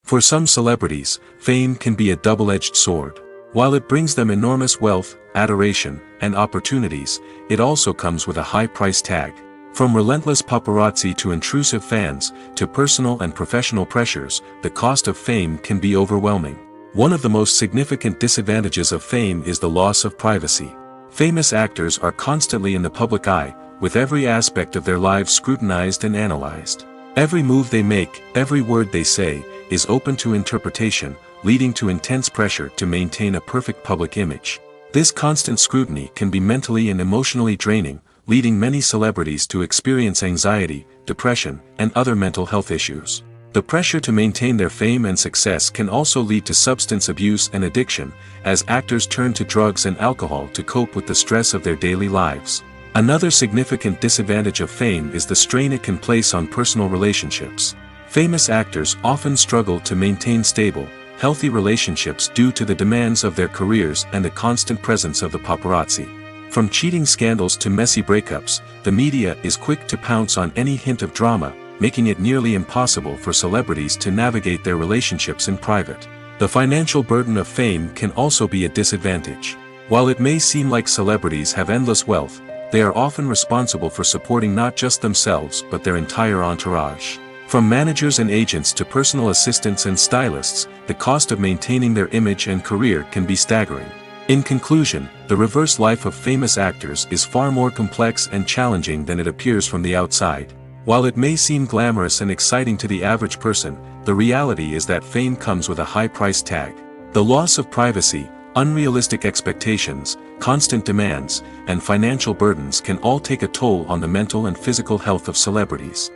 For some celebrities, fame can be a double-edged sword. While it brings them enormous wealth, adoration, and opportunities, it also comes with a high price tag. From relentless paparazzi to intrusive fans, to personal and professional pressures, the cost of fame can be overwhelming. One of the most significant disadvantages of fame is the loss of privacy. Famous actors are constantly in the public eye, with every aspect of their lives scrutinized and analyzed. Every move they make, every word they say, is open to interpretation, leading to intense pressure to maintain a perfect public image. This constant scrutiny can be mentally and emotionally draining, leading many celebrities to experience anxiety, depression, and other mental health issues. The pressure to maintain their fame and success can also lead to substance abuse and addiction, as actors turn to drugs and alcohol to cope with the stress of their daily lives. Another significant disadvantage of fame is the strain it can place on personal relationships. Famous actors often struggle to maintain stable, healthy relationships due to the demands of their careers and the constant presence of the paparazzi. From cheating scandals to messy breakups, the media is quick to pounce on any hint of drama, making it nearly impossible for celebrities to navigate their relationships in private. The financial burden of fame can also be a disadvantage. While it may seem like celebrities have endless wealth, they are often responsible for supporting not just themselves but their entire entourage. From managers and agents to personal assistants and stylists, the cost of maintaining their image and career can be staggering. In conclusion, the reverse life of famous actors is far more complex and challenging than it appears from the outside. While it may seem glamorous and exciting to the average person, the reality is that fame comes with a high price tag. The loss of privacy, unrealistic expectations, constant demands, and financial burdens can all take a toll on the mental and physical health of celebrities.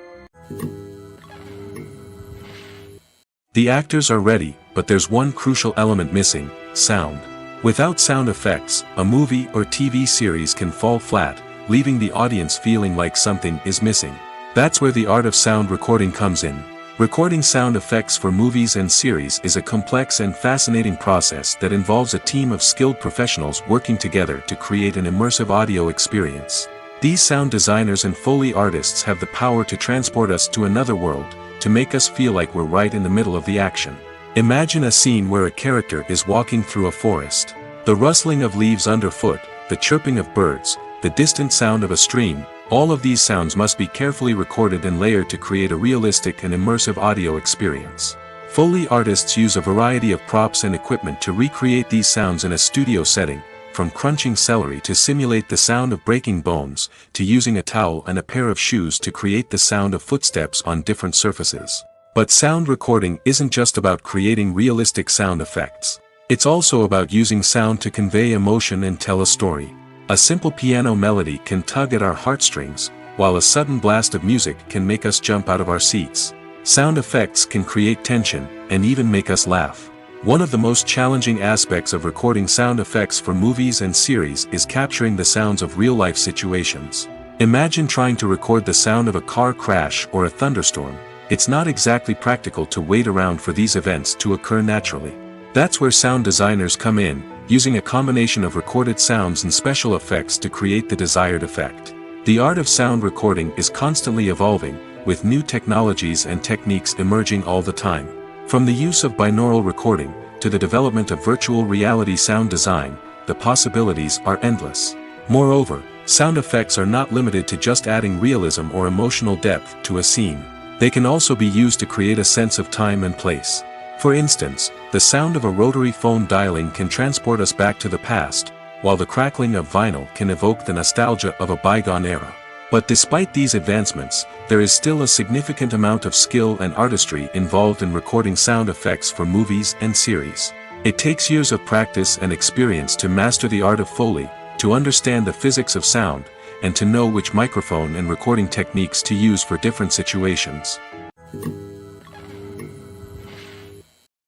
The actors are ready, but there's one crucial element missing: sound. Without sound effects, a movie or TV series can fall flat, leaving the audience feeling like something is missing. That's where the art of sound recording comes in. Recording sound effects for movies and series is a complex and fascinating process that involves a team of skilled professionals working together to create an immersive audio experience. These sound designers and Foley artists have the power to transport us to another world, to make us feel like we're right in the middle of the action. Imagine a scene where a character is walking through a forest. The rustling of leaves underfoot, the chirping of birds, the distant sound of a stream, all of these sounds must be carefully recorded and layered to create a realistic and immersive audio experience. Foley artists use a variety of props and equipment to recreate these sounds in a studio setting, from crunching celery to simulate the sound of breaking bones, to using a towel and a pair of shoes to create the sound of footsteps on different surfaces. But sound recording isn't just about creating realistic sound effects. It's also about using sound to convey emotion and tell a story. A simple piano melody can tug at our heartstrings, while a sudden blast of music can make us jump out of our seats. Sound effects can create tension, and even make us laugh. One of the most challenging aspects of recording sound effects for movies and series is capturing the sounds of real-life situations. Imagine trying to record the sound of a car crash or a thunderstorm. It's not exactly practical to wait around for these events to occur naturally. That's where sound designers come in, using a combination of recorded sounds and special effects to create the desired effect. The art of sound recording is constantly evolving, with new technologies and techniques emerging all the time. From the use of binaural recording, to the development of virtual reality sound design, the possibilities are endless. Moreover, sound effects are not limited to just adding realism or emotional depth to a scene. They can also be used to create a sense of time and place. For instance, the sound of a rotary phone dialing can transport us back to the past, while the crackling of vinyl can evoke the nostalgia of a bygone era. But despite these advancements, there is still a significant amount of skill and artistry involved in recording sound effects for movies and series. It takes years of practice and experience to master the art of Foley, to understand the physics of sound, and to know which microphone and recording techniques to use for different situations.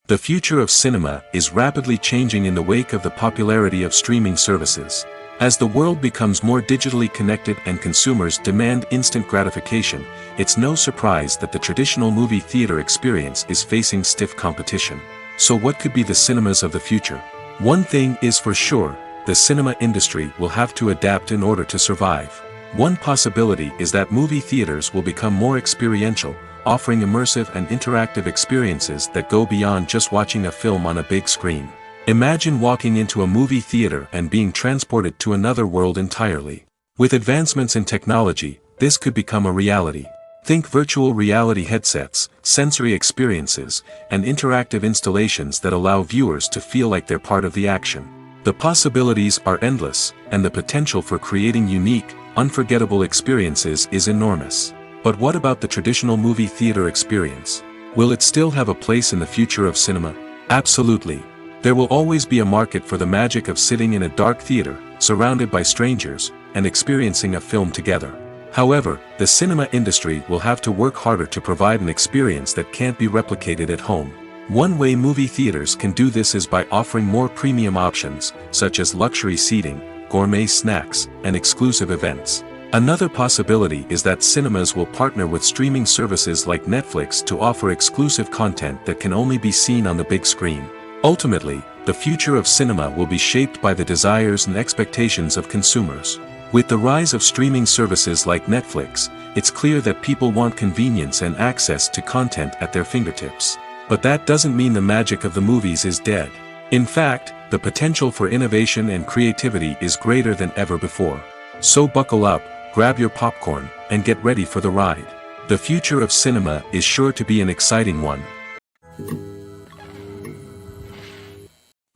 The future of cinema is rapidly changing in the wake of the popularity of streaming services. As the world becomes more digitally connected and consumers demand instant gratification, it's no surprise that the traditional movie theater experience is facing stiff competition. So what could be the cinemas of the future? One thing is for sure, the cinema industry will have to adapt in order to survive. One possibility is that movie theaters will become more experiential, offering immersive and interactive experiences that go beyond just watching a film on a big screen. Imagine walking into a movie theater and being transported to another world entirely. With advancements in technology, this could become a reality. Think virtual reality headsets, sensory experiences, and interactive installations that allow viewers to feel like they're part of the action. The possibilities are endless, and the potential for creating unique, unforgettable experiences is enormous. But what about the traditional movie theater experience? Will it still have a place in the future of cinema? Absolutely. There will always be a market for the magic of sitting in a dark theater, surrounded by strangers, and experiencing a film together. However, the cinema industry will have to work harder to provide an experience that can't be replicated at home. One way movie theaters can do this is by offering more premium options, such as luxury seating, gourmet snacks, and exclusive events. Another possibility is that cinemas will partner with streaming services like Netflix to offer exclusive content that can only be seen on the big screen. Ultimately, the future of cinema will be shaped by the desires and expectations of consumers. With the rise of streaming services like Netflix, it's clear that people want convenience and access to content at their fingertips. But that doesn't mean the magic of the movies is dead. In fact, the potential for innovation and creativity is greater than ever before. So buckle up, grab your popcorn, and get ready for the ride. The future of cinema is sure to be an exciting one.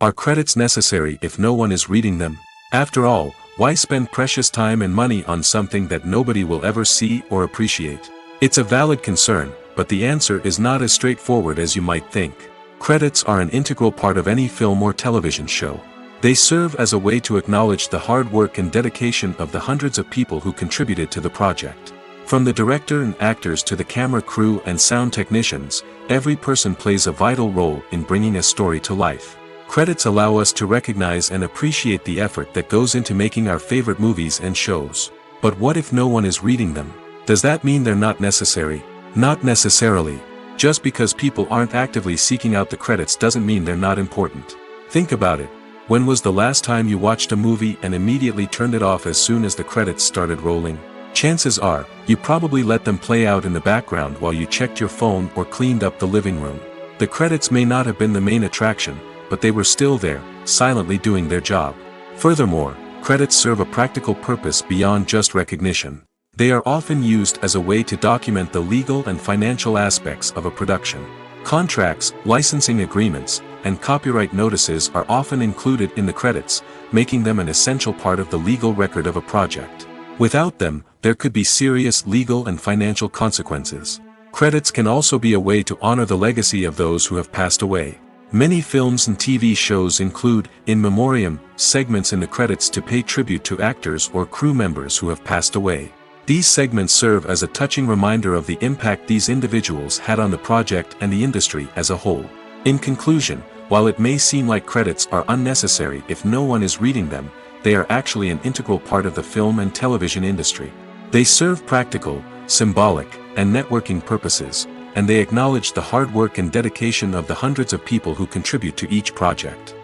Are credits necessary if no one is reading them? After all, why spend precious time and money on something that nobody will ever see or appreciate? It's a valid concern, but the answer is not as straightforward as you might think. Credits are an integral part of any film or television show. They serve as a way to acknowledge the hard work and dedication of the hundreds of people who contributed to the project. From the director and actors to the camera crew and sound technicians, every person plays a vital role in bringing a story to life. Credits allow us to recognize and appreciate the effort that goes into making our favorite movies and shows. But what if no one is reading them? Does that mean they're not necessary? Not necessarily. Just because people aren't actively seeking out the credits doesn't mean they're not important. Think about it. When was the last time you watched a movie and immediately turned it off as soon as the credits started rolling? Chances are, you probably let them play out in the background while you checked your phone or cleaned up the living room. The credits may not have been the main attraction, but they were still there, silently doing their job. Furthermore, credits serve a practical purpose beyond just recognition. They are often used as a way to document the legal and financial aspects of a production. Contracts, licensing agreements, and copyright notices are often included in the credits, making them an essential part of the legal record of a project. Without them, there could be serious legal and financial consequences. Credits can also be a way to honor the legacy of those who have passed away. Many films and TV shows include, in memoriam, segments in the credits to pay tribute to actors or crew members who have passed away. These segments serve as a touching reminder of the impact these individuals had on the project and the industry as a whole. In conclusion, while it may seem like credits are unnecessary if no one is reading them, they are actually an integral part of the film and television industry. They serve practical, symbolic, and networking purposes, and they acknowledge the hard work and dedication of the hundreds of people who contribute to each project.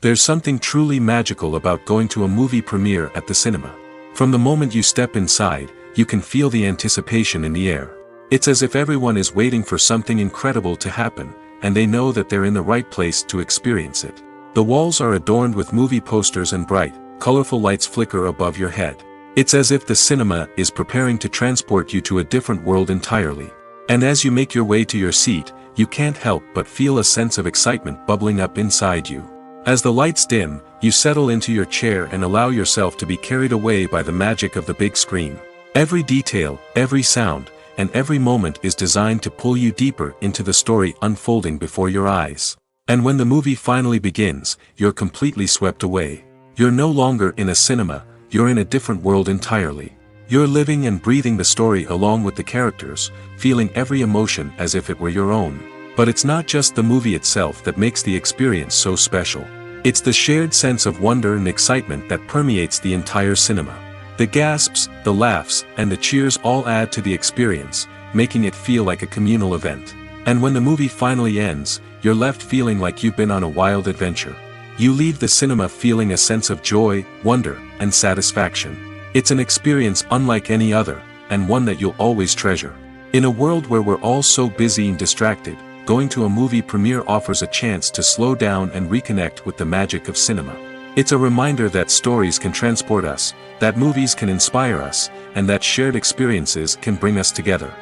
There's something truly magical about going to a movie premiere at the cinema. From the moment you step inside, you can feel the anticipation in the air. It's as if everyone is waiting for something incredible to happen, and they know that they're in the right place to experience it. The walls are adorned with movie posters and bright, colorful lights flicker above your head. It's as if the cinema is preparing to transport you to a different world entirely. And as you make your way to your seat, you can't help but feel a sense of excitement bubbling up inside you. As the lights dim, you settle into your chair and allow yourself to be carried away by the magic of the big screen. Every detail, every sound, and every moment is designed to pull you deeper into the story unfolding before your eyes. And when the movie finally begins, you're completely swept away. You're no longer in a cinema, you're in a different world entirely. You're living and breathing the story along with the characters, feeling every emotion as if it were your own. But it's not just the movie itself that makes the experience so special. It's the shared sense of wonder and excitement that permeates the entire cinema. The gasps, the laughs, and the cheers all add to the experience, making it feel like a communal event. And when the movie finally ends, you're left feeling like you've been on a wild adventure. You leave the cinema feeling a sense of joy, wonder, and satisfaction. It's an experience unlike any other, and one that you'll always treasure. In a world where we're all so busy and distracted, going to a movie premiere offers a chance to slow down and reconnect with the magic of cinema. It's a reminder that stories can transport us, that movies can inspire us, and that shared experiences can bring us together.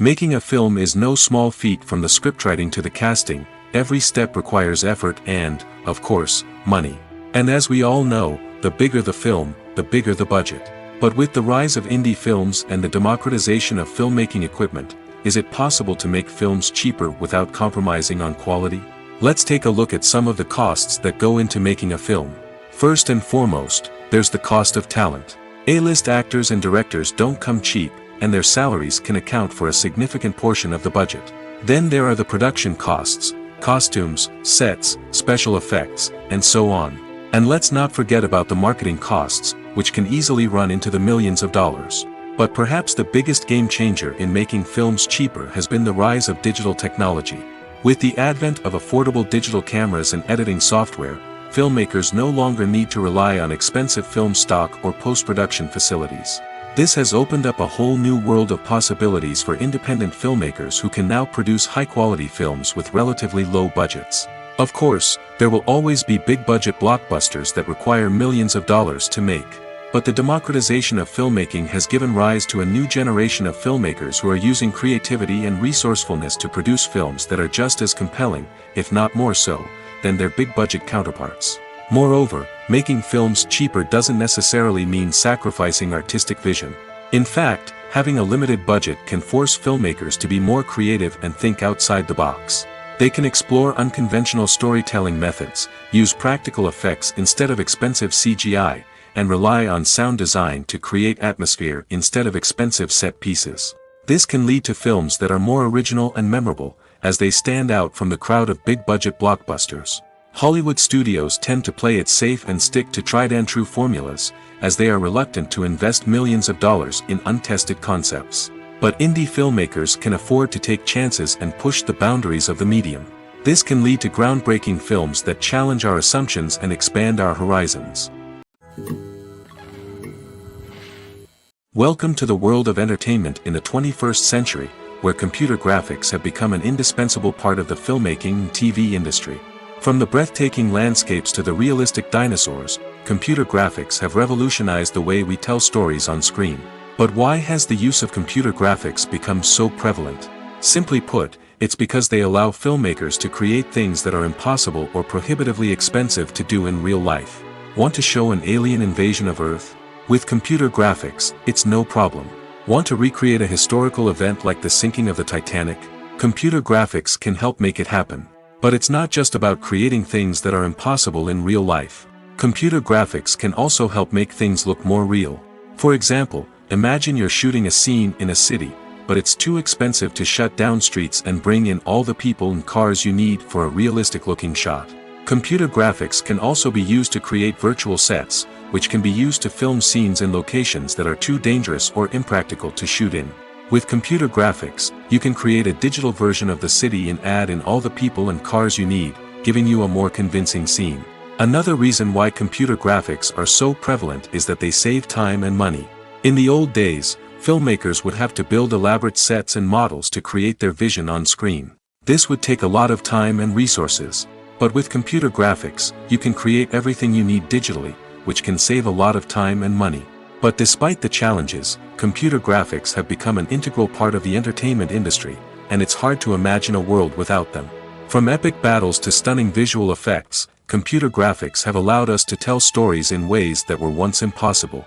Making a film is no small feat. From the scriptwriting to the casting, every step requires effort and, of course, money. And as we all know, the bigger the film, the bigger the budget. But with the rise of indie films and the democratization of filmmaking equipment, is it possible to make films cheaper without compromising on quality? Let's take a look at some of the costs that go into making a film. First and foremost, there's the cost of talent. A-list actors and directors don't come cheap, and their salaries can account for a significant portion of the budget. Then there are the production costs, costumes, sets, special effects, and so on. And let's not forget about the marketing costs, which can easily run into the millions of dollars. But perhaps the biggest game changer in making films cheaper has been the rise of digital technology. With the advent of affordable digital cameras and editing software, filmmakers no longer need to rely on expensive film stock or post-production facilities. This has opened up a whole new world of possibilities for independent filmmakers who can now produce high-quality films with relatively low budgets. Of course, there will always be big-budget blockbusters that require millions of dollars to make. But the democratization of filmmaking has given rise to a new generation of filmmakers who are using creativity and resourcefulness to produce films that are just as compelling, if not more so, than their big-budget counterparts. Moreover, making films cheaper doesn't necessarily mean sacrificing artistic vision. In fact, having a limited budget can force filmmakers to be more creative and think outside the box. They can explore unconventional storytelling methods, use practical effects instead of expensive CGI, and rely on sound design to create atmosphere instead of expensive set pieces. This can lead to films that are more original and memorable, as they stand out from the crowd of big-budget blockbusters. Hollywood studios tend to play it safe and stick to tried-and-true formulas, as they are reluctant to invest millions of dollars in untested concepts. But indie filmmakers can afford to take chances and push the boundaries of the medium. This can lead to groundbreaking films that challenge our assumptions and expand our horizons. Welcome to the world of entertainment in the 21st century, where computer graphics have become an indispensable part of the filmmaking and TV industry. From the breathtaking landscapes to the realistic dinosaurs, computer graphics have revolutionized the way we tell stories on screen. But why has the use of computer graphics become so prevalent? Simply put, it's because they allow filmmakers to create things that are impossible or prohibitively expensive to do in real life. Want to show an alien invasion of Earth? With computer graphics, it's no problem. Want to recreate a historical event like the sinking of the Titanic? Computer graphics can help make it happen. But it's not just about creating things that are impossible in real life. Computer graphics can also help make things look more real. For example, imagine you're shooting a scene in a city, but it's too expensive to shut down streets and bring in all the people and cars you need for a realistic-looking shot. Computer graphics can also be used to create virtual sets, which can be used to film scenes in locations that are too dangerous or impractical to shoot in. With computer graphics, you can create a digital version of the city and add in all the people and cars you need, giving you a more convincing scene. Another reason why computer graphics are so prevalent is that they save time and money. In the old days, filmmakers would have to build elaborate sets and models to create their vision on screen. This would take a lot of time and resources. But with computer graphics, you can create everything you need digitally, which can save a lot of time and money. But despite the challenges, computer graphics have become an integral part of the entertainment industry, and it's hard to imagine a world without them. From epic battles to stunning visual effects, computer graphics have allowed us to tell stories in ways that were once impossible.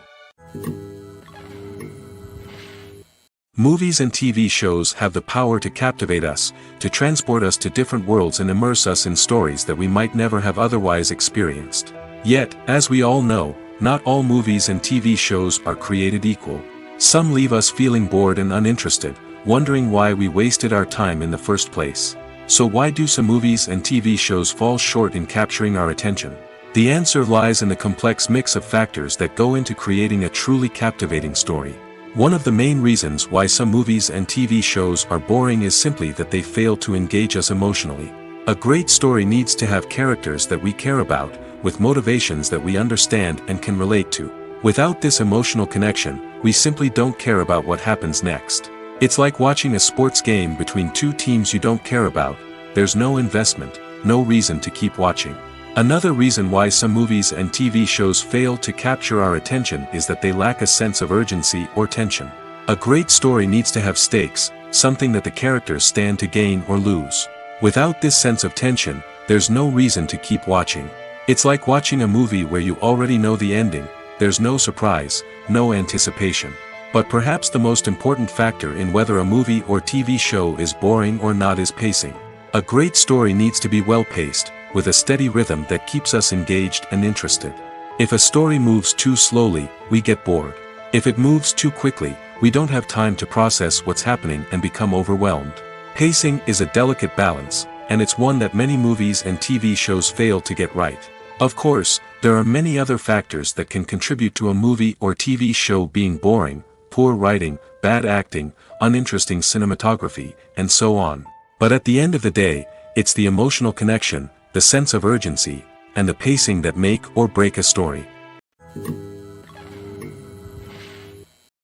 Movies and TV shows have the power to captivate us, to transport us to different worlds and immerse us in stories that we might never have otherwise experienced. Yet, as we all know, not all movies and TV shows are created equal. Some leave us feeling bored and uninterested, wondering why we wasted our time in the first place. So why do some movies and TV shows fall short in capturing our attention? The answer lies in the complex mix of factors that go into creating a truly captivating story. One of the main reasons why some movies and TV shows are boring is simply that they fail to engage us emotionally. A great story needs to have characters that we care about, with motivations that we understand and can relate to. Without this emotional connection, we simply don't care about what happens next. It's like watching a sports game between two teams you don't care about. There's no investment, no reason to keep watching. Another reason why some movies and TV shows fail to capture our attention is that they lack a sense of urgency or tension. A great story needs to have stakes, something that the characters stand to gain or lose. Without this sense of tension, there's no reason to keep watching. It's like watching a movie where you already know the ending, there's no surprise, no anticipation. But perhaps the most important factor in whether a movie or TV show is boring or not is pacing. A great story needs to be well-paced, with a steady rhythm that keeps us engaged and interested. If a story moves too slowly, we get bored. If it moves too quickly, we don't have time to process what's happening and become overwhelmed. Pacing is a delicate balance, and it's one that many movies and TV shows fail to get right. Of course, there are many other factors that can contribute to a movie or TV show being boring: poor writing, bad acting, uninteresting cinematography, and so on. But at the end of the day, it's the emotional connection, the sense of urgency, and the pacing that make or break a story.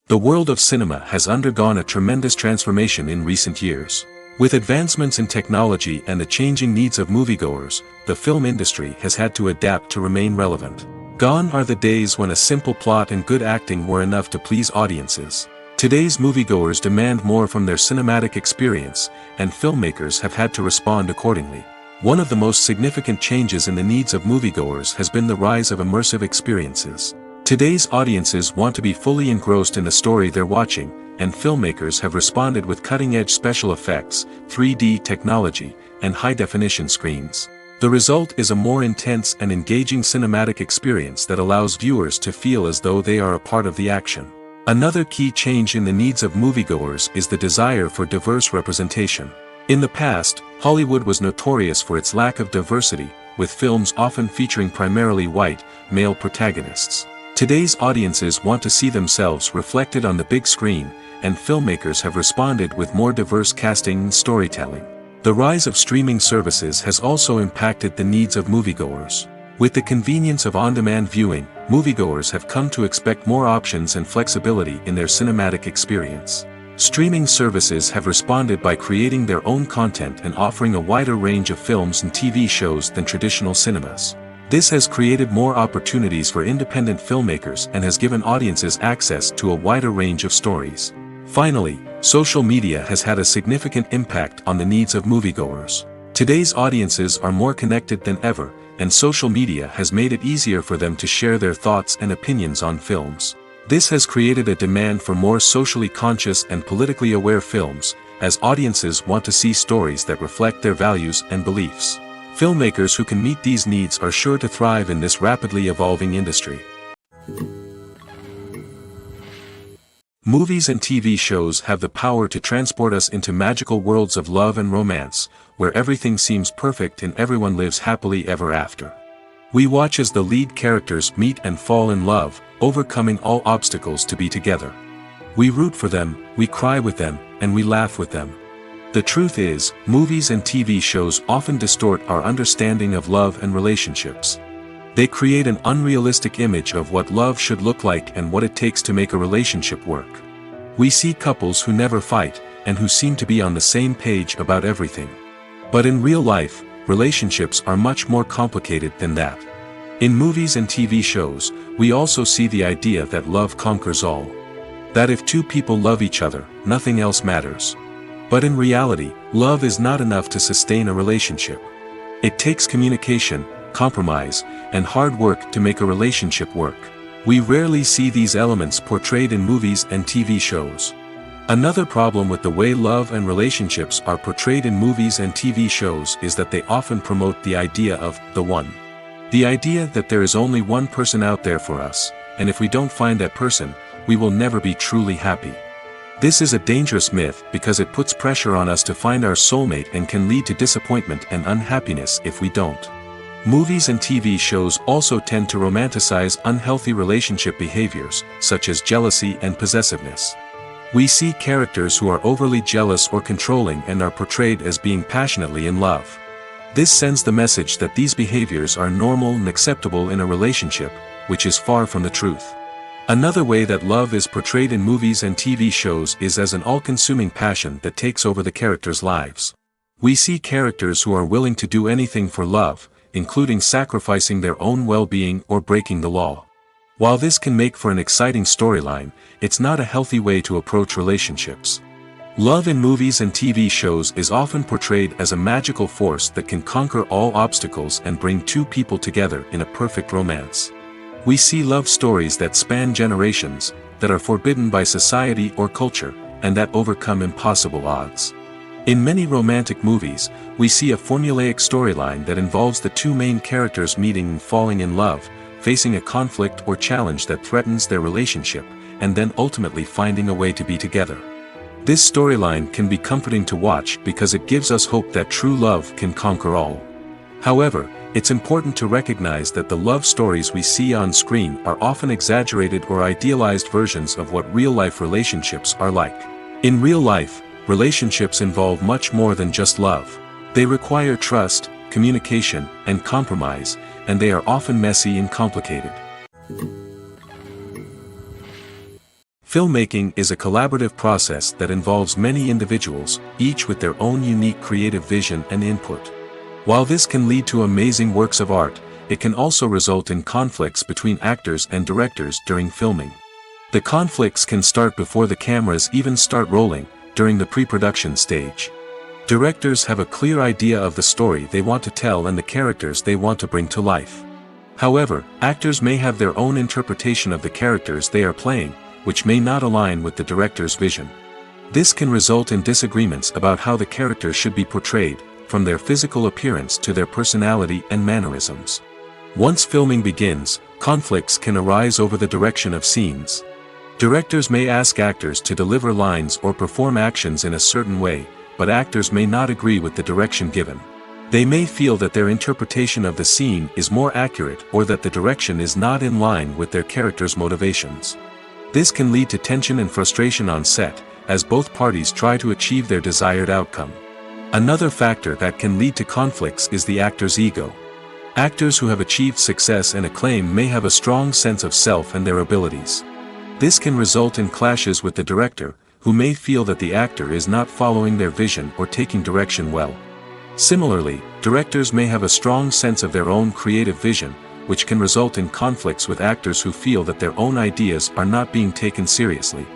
The world of cinema has undergone a tremendous transformation in recent years. With advancements in technology and the changing needs of moviegoers, the film industry has had to adapt to remain relevant. Gone are the days when a simple plot and good acting were enough to please audiences. Today's moviegoers demand more from their cinematic experience, and filmmakers have had to respond accordingly. One of the most significant changes in the needs of moviegoers has been the rise of immersive experiences. Today's audiences want to be fully engrossed in the story they're watching, and filmmakers have responded with cutting-edge special effects, 3D technology, and high-definition screens. The result is a more intense and engaging cinematic experience that allows viewers to feel as though they are a part of the action. Another key change in the needs of moviegoers is the desire for diverse representation. In the past, Hollywood was notorious for its lack of diversity, with films often featuring primarily white, male protagonists. Today's audiences want to see themselves reflected on the big screen, and filmmakers have responded with more diverse casting and storytelling. The rise of streaming services has also impacted the needs of moviegoers. With the convenience of on-demand viewing, moviegoers have come to expect more options and flexibility in their cinematic experience. Streaming services have responded by creating their own content and offering a wider range of films and TV shows than traditional cinemas. This has created more opportunities for independent filmmakers and has given audiences access to a wider range of stories. Finally, social media has had a significant impact on the needs of moviegoers. Today's audiences are more connected than ever, and social media has made it easier for them to share their thoughts and opinions on films. This has created a demand for more socially conscious and politically aware films, as audiences want to see stories that reflect their values and beliefs. Filmmakers who can meet these needs are sure to thrive in this rapidly evolving industry. Movies and TV shows have the power to transport us into magical worlds of love and romance, where everything seems perfect and everyone lives happily ever after. We watch as the lead characters meet and fall in love, overcoming all obstacles to be together. We root for them, we cry with them, and we laugh with them. The truth is, movies and TV shows often distort our understanding of love and relationships. They create an unrealistic image of what love should look like and what it takes to make a relationship work. We see couples who never fight, and who seem to be on the same page about everything. But in real life, relationships are much more complicated than that. In movies and TV shows, we also see the idea that love conquers all. That if two people love each other, nothing else matters. But in reality, love is not enough to sustain a relationship. It takes communication, compromise, and hard work to make a relationship work. We rarely see these elements portrayed in movies and TV shows. Another problem with the way love and relationships are portrayed in movies and TV shows is that they often promote the idea of the one. The idea that there is only one person out there for us, and if we don't find that person, we will never be truly happy. This is a dangerous myth because it puts pressure on us to find our soulmate and can lead to disappointment and unhappiness if we don't. Movies and TV shows also tend to romanticize unhealthy relationship behaviors, such as jealousy and possessiveness. We see characters who are overly jealous or controlling and are portrayed as being passionately in love. This sends the message that these behaviors are normal and acceptable in a relationship, which is far from the truth. Another way that love is portrayed in movies and TV shows is as an all-consuming passion that takes over the characters' lives. We see characters who are willing to do anything for love, including sacrificing their own well-being or breaking the law. While this can make for an exciting storyline, it's not a healthy way to approach relationships. Love in movies and TV shows is often portrayed as a magical force that can conquer all obstacles and bring two people together in a perfect romance. We see love stories that span generations, that are forbidden by society or culture, and that overcome impossible odds. In many romantic movies, we see a formulaic storyline that involves the two main characters meeting and falling in love, facing a conflict or challenge that threatens their relationship, and then ultimately finding a way to be together. This storyline can be comforting to watch because it gives us hope that true love can conquer all. However, it's important to recognize that the love stories we see on screen are often exaggerated or idealized versions of what real-life relationships are like. In real life, relationships involve much more than just love. They require trust, communication, and compromise, and they are often messy and complicated. Filmmaking is a collaborative process that involves many individuals, each with their own unique creative vision and input. While this can lead to amazing works of art, it can also result in conflicts between actors and directors during filming. The conflicts can start before the cameras even start rolling, during the pre-production stage. Directors have a clear idea of the story they want to tell and the characters they want to bring to life. However, actors may have their own interpretation of the characters they are playing, which may not align with the director's vision. This can result in disagreements about how the characters should be portrayed, from their physical appearance to their personality and mannerisms. Once filming begins, conflicts can arise over the direction of scenes. Directors may ask actors to deliver lines or perform actions in a certain way, but actors may not agree with the direction given. They may feel that their interpretation of the scene is more accurate or that the direction is not in line with their character's motivations. This can lead to tension and frustration on set, as both parties try to achieve their desired outcome. Another factor that can lead to conflicts is the actor's ego. Actors who have achieved success and acclaim may have a strong sense of self and their abilities. This can result in clashes with the director, who may feel that the actor is not following their vision or taking direction well. Similarly, directors may have a strong sense of their own creative vision, which can result in conflicts with actors who feel that their own ideas are not being taken seriously.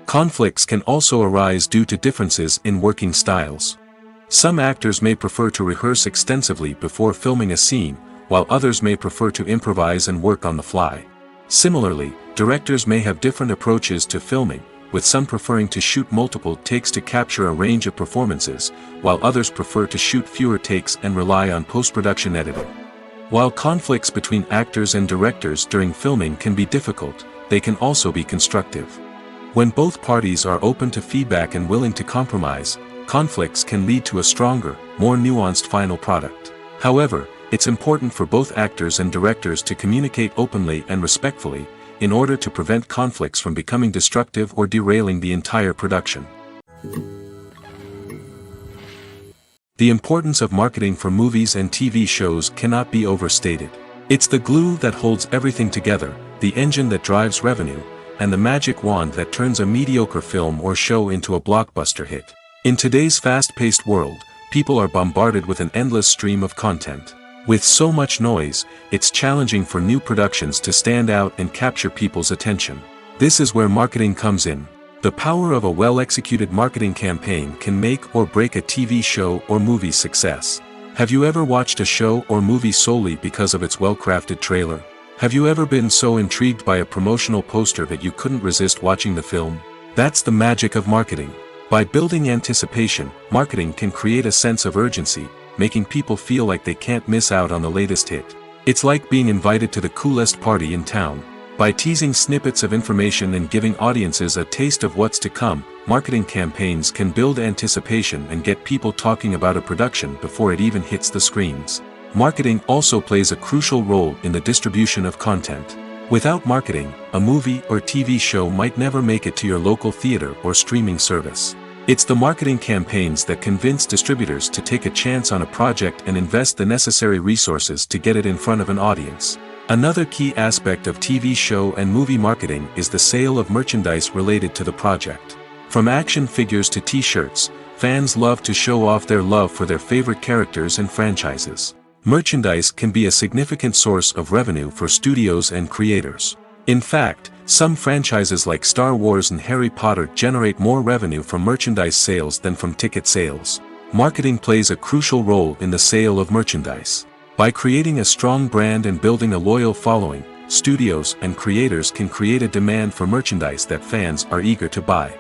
Conflicts can also arise due to differences in working styles. Some actors may prefer to rehearse extensively before filming a scene, while others may prefer to improvise and work on the fly. Similarly, directors may have different approaches to filming, with some preferring to shoot multiple takes to capture a range of performances, while others prefer to shoot fewer takes and rely on post-production editing. While conflicts between actors and directors during filming can be difficult, they can also be constructive. When both parties are open to feedback and willing to compromise, conflicts can lead to a stronger, more nuanced final product. However, it's important for both actors and directors to communicate openly and respectfully, in order to prevent conflicts from becoming destructive or derailing the entire production. The importance of marketing for movies and TV shows cannot be overstated. It's the glue that holds everything together, the engine that drives revenue, and the magic wand that turns a mediocre film or show into a blockbuster hit. In today's fast-paced world, people are bombarded with an endless stream of content. With so much noise, it's challenging for new productions to stand out and capture people's attention. This is where marketing comes in. The power of a well-executed marketing campaign can make or break a TV show or movie's success. Have you ever watched a show or movie solely because of its well-crafted trailer? Have you ever been so intrigued by a promotional poster that you couldn't resist watching the film? That's the magic of marketing. By building anticipation, marketing can create a sense of urgency, making people feel like they can't miss out on the latest hit. It's like being invited to the coolest party in town. By teasing snippets of information and giving audiences a taste of what's to come, marketing campaigns can build anticipation and get people talking about a production before it even hits the screens. Marketing also plays a crucial role in the distribution of content. Without marketing, a movie or TV show might never make it to your local theater or streaming service. It's the marketing campaigns that convince distributors to take a chance on a project and invest the necessary resources to get it in front of an audience. Another key aspect of TV show and movie marketing is the sale of merchandise related to the project. From action figures to t-shirts, fans love to show off their love for their favorite characters and franchises. Merchandise can be a significant source of revenue for studios and creators. In fact, some franchises like Star Wars and Harry Potter generate more revenue from merchandise sales than from ticket sales. Marketing plays a crucial role in the sale of merchandise. By creating a strong brand and building a loyal following, studios and creators can create a demand for merchandise that fans are eager to buy.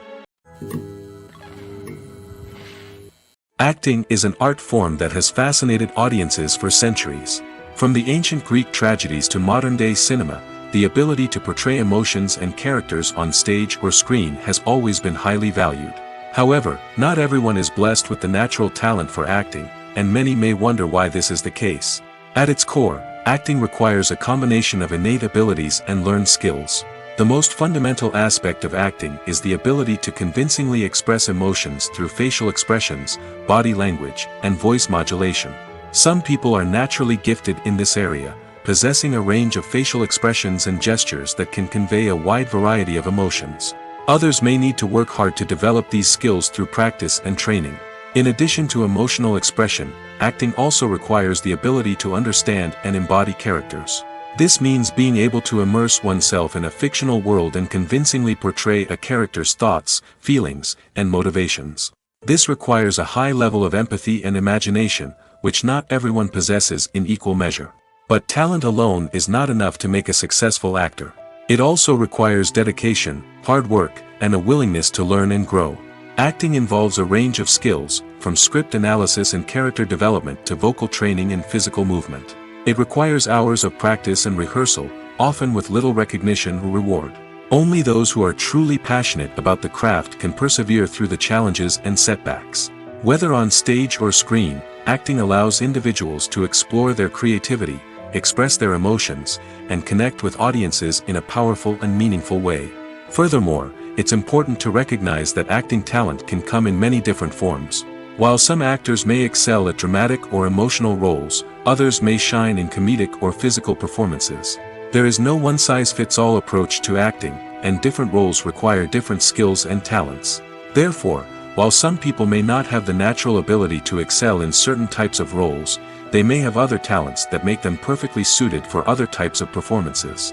Acting is an art form that has fascinated audiences for centuries. From the ancient Greek tragedies to modern-day cinema, the ability to portray emotions and characters on stage or screen has always been highly valued. However, not everyone is blessed with the natural talent for acting, and many may wonder why this is the case. At its core, acting requires a combination of innate abilities and learned skills. The most fundamental aspect of acting is the ability to convincingly express emotions through facial expressions, body language, and voice modulation. Some people are naturally gifted in this area, possessing a range of facial expressions and gestures that can convey a wide variety of emotions. Others may need to work hard to develop these skills through practice and training. In addition to emotional expression, acting also requires the ability to understand and embody characters. This means being able to immerse oneself in a fictional world and convincingly portray a character's thoughts, feelings, and motivations. This requires a high level of empathy and imagination, which not everyone possesses in equal measure. But talent alone is not enough to make a successful actor. It also requires dedication, hard work, and a willingness to learn and grow. Acting involves a range of skills, from script analysis and character development to vocal training and physical movement. It requires hours of practice and rehearsal, often with little recognition or reward. Only those who are truly passionate about the craft can persevere through the challenges and setbacks. Whether on stage or screen, acting allows individuals to explore their creativity, express their emotions, and connect with audiences in a powerful and meaningful way. Furthermore, it's important to recognize that acting talent can come in many different forms. While some actors may excel at dramatic or emotional roles, others may shine in comedic or physical performances. There is no one-size-fits-all approach to acting, and different roles require different skills and talents. Therefore, while some people may not have the natural ability to excel in certain types of roles, they may have other talents that make them perfectly suited for other types of performances.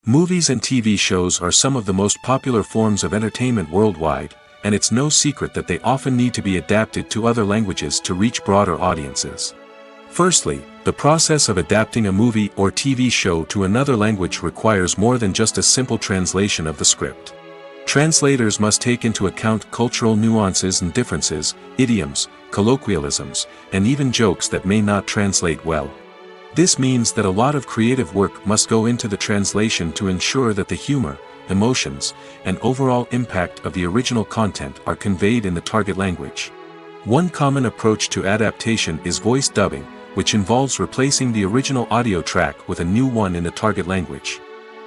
Movies and TV shows are some of the most popular forms of entertainment worldwide, and it's no secret that they often need to be adapted to other languages to reach broader audiences. Firstly, the process of adapting a movie or TV show to another language requires more than just a simple translation of the script. Translators must take into account cultural nuances and differences, idioms, colloquialisms, and even jokes that may not translate well. This means that a lot of creative work must go into the translation to ensure that the humor, emotions, and overall impact of the original content are conveyed in the target language. One common approach to adaptation is voice dubbing, which involves replacing the original audio track with a new one in the target language.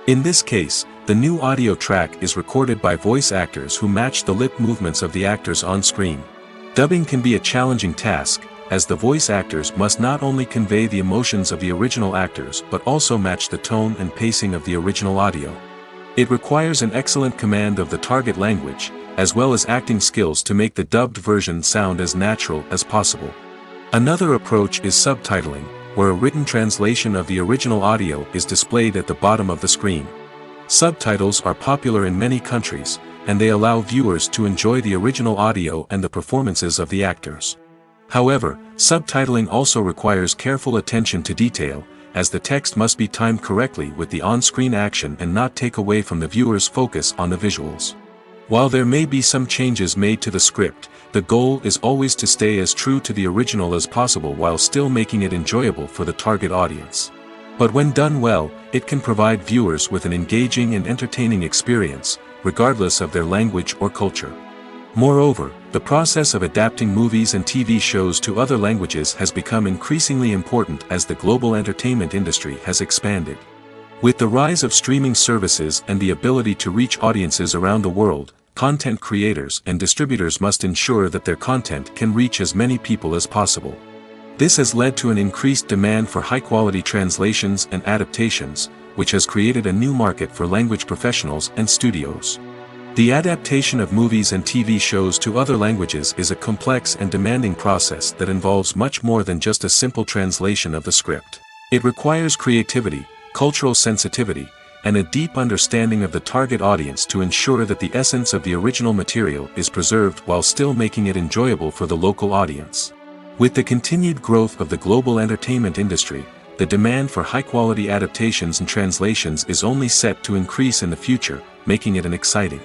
In this case, the new audio track is recorded by voice actors who match the lip movements of the actors on screen. Dubbing can be a challenging task, as the voice actors must not only convey the emotions of the original actors but also match the tone and pacing of the original audio. It requires an excellent command of the target language, as well as acting skills to make the dubbed version sound as natural as possible. Another approach is subtitling, where a written translation of the original audio is displayed at the bottom of the screen. Subtitles are popular in many countries, and they allow viewers to enjoy the original audio and the performances of the actors. However, subtitling also requires careful attention to detail, as the text must be timed correctly with the on-screen action and not take away from the viewer's focus on the visuals. While there may be some changes made to the script, the goal is always to stay as true to the original as possible while still making it enjoyable for the target audience. But when done well, it can provide viewers with an engaging and entertaining experience, regardless of their language or culture. Moreover, the process of adapting movies and TV shows to other languages has become increasingly important as the global entertainment industry has expanded. With the rise of streaming services and the ability to reach audiences around the world, content creators and distributors must ensure that their content can reach as many people as possible. This has led to an increased demand for high-quality translations and adaptations, which has created a new market for language professionals and studios. The adaptation of movies and TV shows to other languages is a complex and demanding process that involves much more than just a simple translation of the script. It requires creativity, cultural sensitivity, and a deep understanding of the target audience to ensure that the essence of the original material is preserved while still making it enjoyable for the local audience. With the continued growth of the global entertainment industry, the demand for high-quality adaptations and translations is only set to increase in the future, making it an exciting.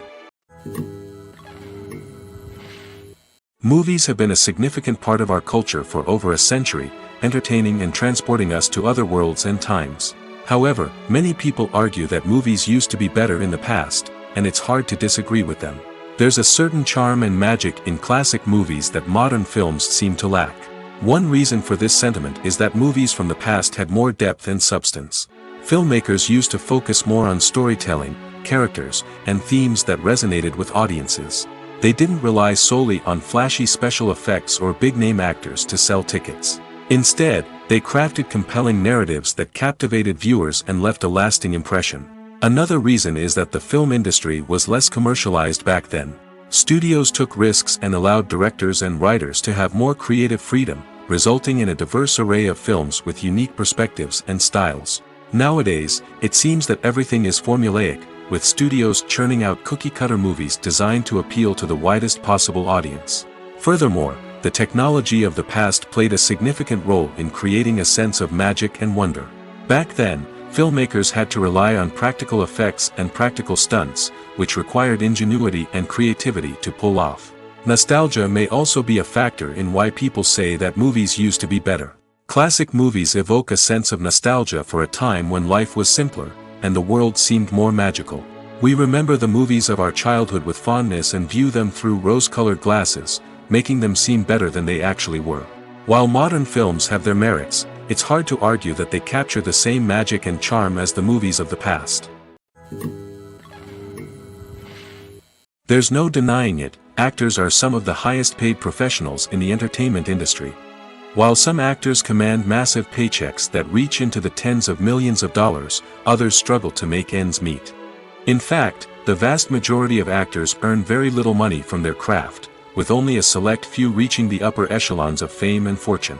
Movies have been a significant part of our culture for over a century, entertaining and transporting us to other worlds and times. However, many people argue that movies used to be better in the past, and it's hard to disagree with them. There's a certain charm and magic in classic movies that modern films seem to lack. One reason for this sentiment is that movies from the past had more depth and substance. Filmmakers used to focus more on storytelling, characters, and themes that resonated with audiences. They didn't rely solely on flashy special effects or big-name actors to sell tickets. Instead, they crafted compelling narratives that captivated viewers and left a lasting impression. Another reason is that the film industry was less commercialized back then. Studios took risks and allowed directors and writers to have more creative freedom, resulting in a diverse array of films with unique perspectives and styles. Nowadays, it seems that everything is formulaic, with studios churning out cookie-cutter movies designed to appeal to the widest possible audience. Furthermore, the technology of the past played a significant role in creating a sense of magic and wonder. Back then, filmmakers had to rely on practical effects and practical stunts, which required ingenuity and creativity to pull off. Nostalgia may also be a factor in why people say that movies used to be better. Classic movies evoke a sense of nostalgia for a time when life was simpler, and the world seemed more magical. We remember the movies of our childhood with fondness and view them through rose-colored glasses, making them seem better than they actually were. While modern films have their merits, it's hard to argue that they capture the same magic and charm as the movies of the past. There's no denying it, actors are some of the highest-paid professionals in the entertainment industry. While some actors command massive paychecks that reach into the tens of millions of dollars, others struggle to make ends meet. In fact, the vast majority of actors earn very little money from their craft, with only a select few reaching the upper echelons of fame and fortune.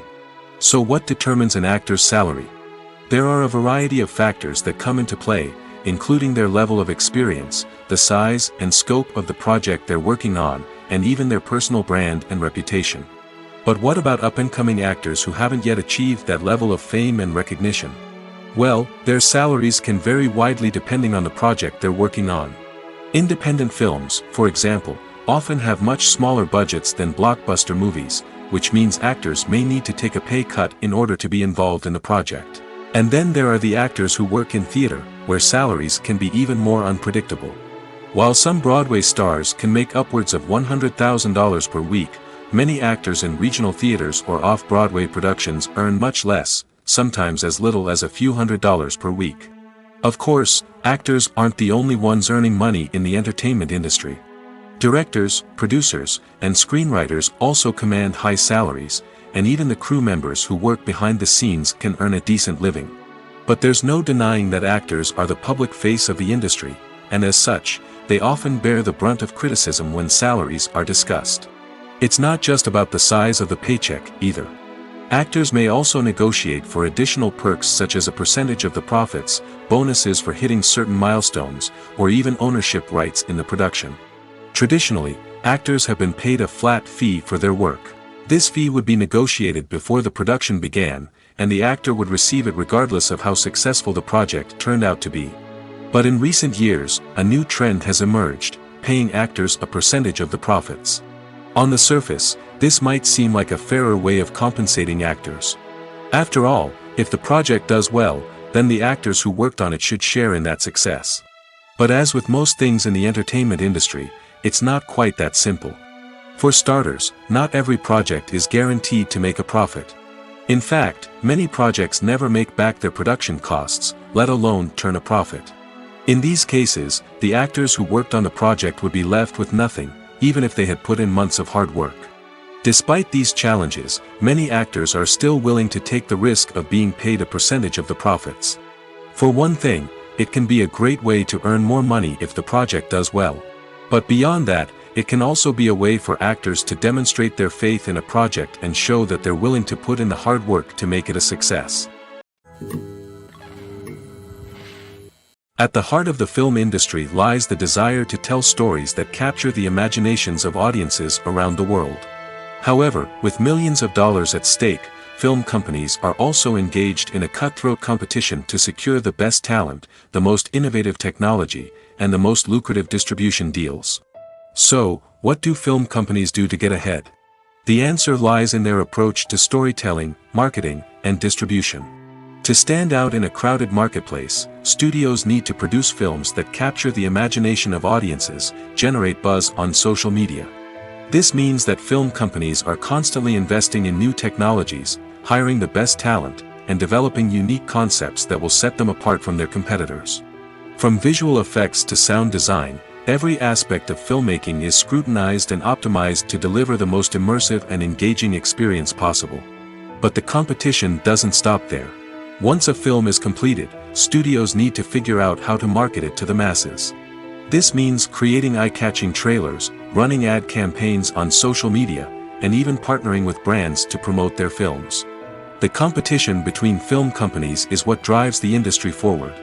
So what determines an actor's salary? There are a variety of factors that come into play, including their level of experience, the size and scope of the project they're working on, and even their personal brand and reputation. But what about up-and-coming actors who haven't yet achieved that level of fame and recognition? Well, their salaries can vary widely depending on the project they're working on. Independent films, for example, often have much smaller budgets than blockbuster movies, which means actors may need to take a pay cut in order to be involved in the project. And then there are the actors who work in theater, where salaries can be even more unpredictable. While some Broadway stars can make upwards of $100,000 per week, many actors in regional theaters or off-Broadway productions earn much less, sometimes as little as a few $100s per week. Of course, actors aren't the only ones earning money in the entertainment industry. Directors, producers, and screenwriters also command high salaries, and even the crew members who work behind the scenes can earn a decent living. But there's no denying that actors are the public face of the industry, and as such, they often bear the brunt of criticism when salaries are discussed. It's not just about the size of the paycheck, either. Actors may also negotiate for additional perks such as a percentage of the profits, bonuses for hitting certain milestones, or even ownership rights in the production. Traditionally, actors have been paid a flat fee for their work. This fee would be negotiated before the production began, and the actor would receive it regardless of how successful the project turned out to be. But in recent years, a new trend has emerged, paying actors a percentage of the profits. On the surface, this might seem like a fairer way of compensating actors. After all, if the project does well, then the actors who worked on it should share in that success. But as with most things in the entertainment industry, it's not quite that simple. For starters, not every project is guaranteed to make a profit. In fact, many projects never make back their production costs, let alone turn a profit. In these cases, the actors who worked on the project would be left with nothing, even if they had put in months of hard work. Despite these challenges, many actors are still willing to take the risk of being paid a percentage of the profits. For one thing, it can be a great way to earn more money if the project does well. But beyond that, it can also be a way for actors to demonstrate their faith in a project and show that they're willing to put in the hard work to make it a success. At the heart of the film industry lies the desire to tell stories that capture the imaginations of audiences around the world. However, with millions of dollars at stake, film companies are also engaged in a cutthroat competition to secure the best talent, the most innovative technology, and the most lucrative distribution deals. So, what do film companies do to get ahead? The answer lies in their approach to storytelling, marketing, and distribution. To stand out in a crowded marketplace, studios need to produce films that capture the imagination of audiences, generate buzz on social media. This means that film companies are constantly investing in new technologies, hiring the best talent, and developing unique concepts that will set them apart from their competitors. From visual effects to sound design, every aspect of filmmaking is scrutinized and optimized to deliver the most immersive and engaging experience possible. But the competition doesn't stop there. Once a film is completed, studios need to figure out how to market it to the masses. This means creating eye-catching trailers, running ad campaigns on social media, and even partnering with brands to promote their films. The competition between film companies is what drives the industry forward.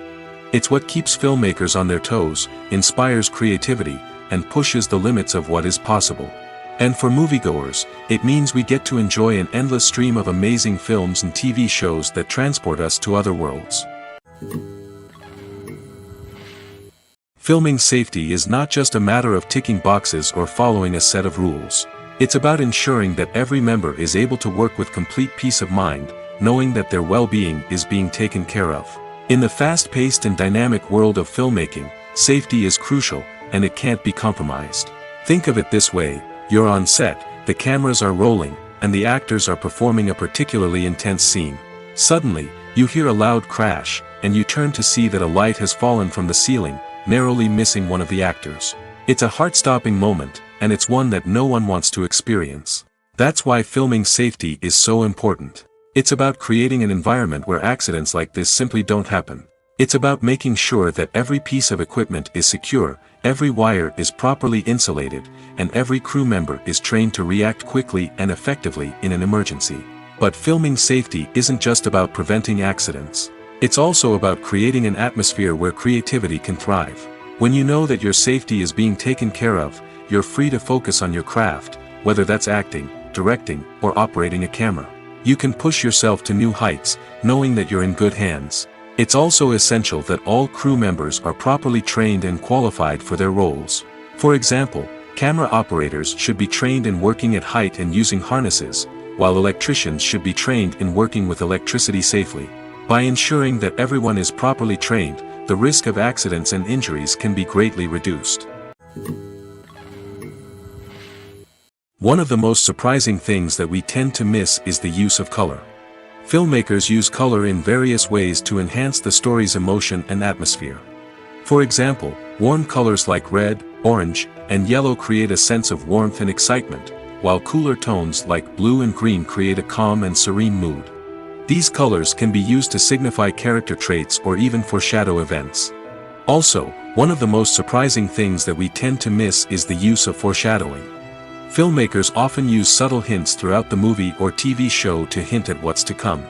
It's what keeps filmmakers on their toes, inspires creativity, and pushes the limits of what is possible. And for moviegoers, it means we get to enjoy an endless stream of amazing films and TV shows that transport us to other worlds. Filming safety is not just a matter of ticking boxes or following a set of rules. It's about ensuring that every member is able to work with complete peace of mind, knowing that their well-being is being taken care of. In the fast-paced and dynamic world of filmmaking, safety is crucial, and it can't be compromised. Think of it this way. You're on set, the cameras are rolling, and the actors are performing a particularly intense scene. Suddenly, you hear a loud crash, and you turn to see that a light has fallen from the ceiling, narrowly missing one of the actors. It's a heart-stopping moment, and it's one that no one wants to experience. That's why filming safety is so important. It's about creating an environment where accidents like this simply don't happen. It's about making sure that every piece of equipment is secure, every wire is properly insulated, and every crew member is trained to react quickly and effectively in an emergency. But filming safety isn't just about preventing accidents. It's also about creating an atmosphere where creativity can thrive. When you know that your safety is being taken care of, you're free to focus on your craft, whether that's acting, directing, or operating a camera. You can push yourself to new heights, knowing that you're in good hands. It's also essential that all crew members are properly trained and qualified for their roles. For example, camera operators should be trained in working at height and using harnesses, while electricians should be trained in working with electricity safely. By ensuring that everyone is properly trained, the risk of accidents and injuries can be greatly reduced. One of the most surprising things that we tend to miss is the use of color. Filmmakers use color in various ways to enhance the story's emotion and atmosphere. For example, warm colors like red, orange, and yellow create a sense of warmth and excitement, while cooler tones like blue and green create a calm and serene mood. These colors can be used to signify character traits or even foreshadow events. Also, one of the most surprising things that we tend to miss is the use of foreshadowing. Filmmakers often use subtle hints throughout the movie or TV show to hint at what's to come.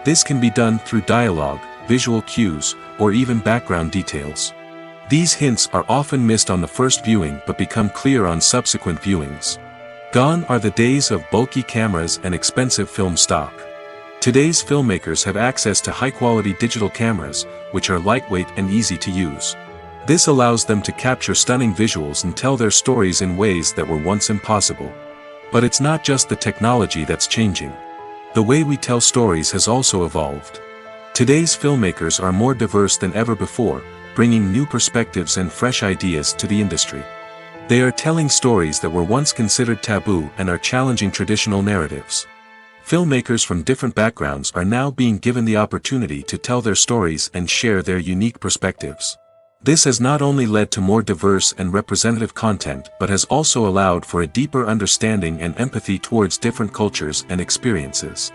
This can be done through dialogue, visual cues, or even background details. These hints are often missed on the first viewing but become clear on subsequent viewings. Gone are the days of bulky cameras and expensive film stock. Today's filmmakers have access to high-quality digital cameras, which are lightweight and easy to use. This allows them to capture stunning visuals and tell their stories in ways that were once impossible. But it's not just the technology that's changing. The way we tell stories has also evolved. Today's filmmakers are more diverse than ever before, bringing new perspectives and fresh ideas to the industry. They are telling stories that were once considered taboo and are challenging traditional narratives. Filmmakers from different backgrounds are now being given the opportunity to tell their stories and share their unique perspectives. This has not only led to more diverse and representative content but has also allowed for a deeper understanding and empathy towards different cultures and experiences.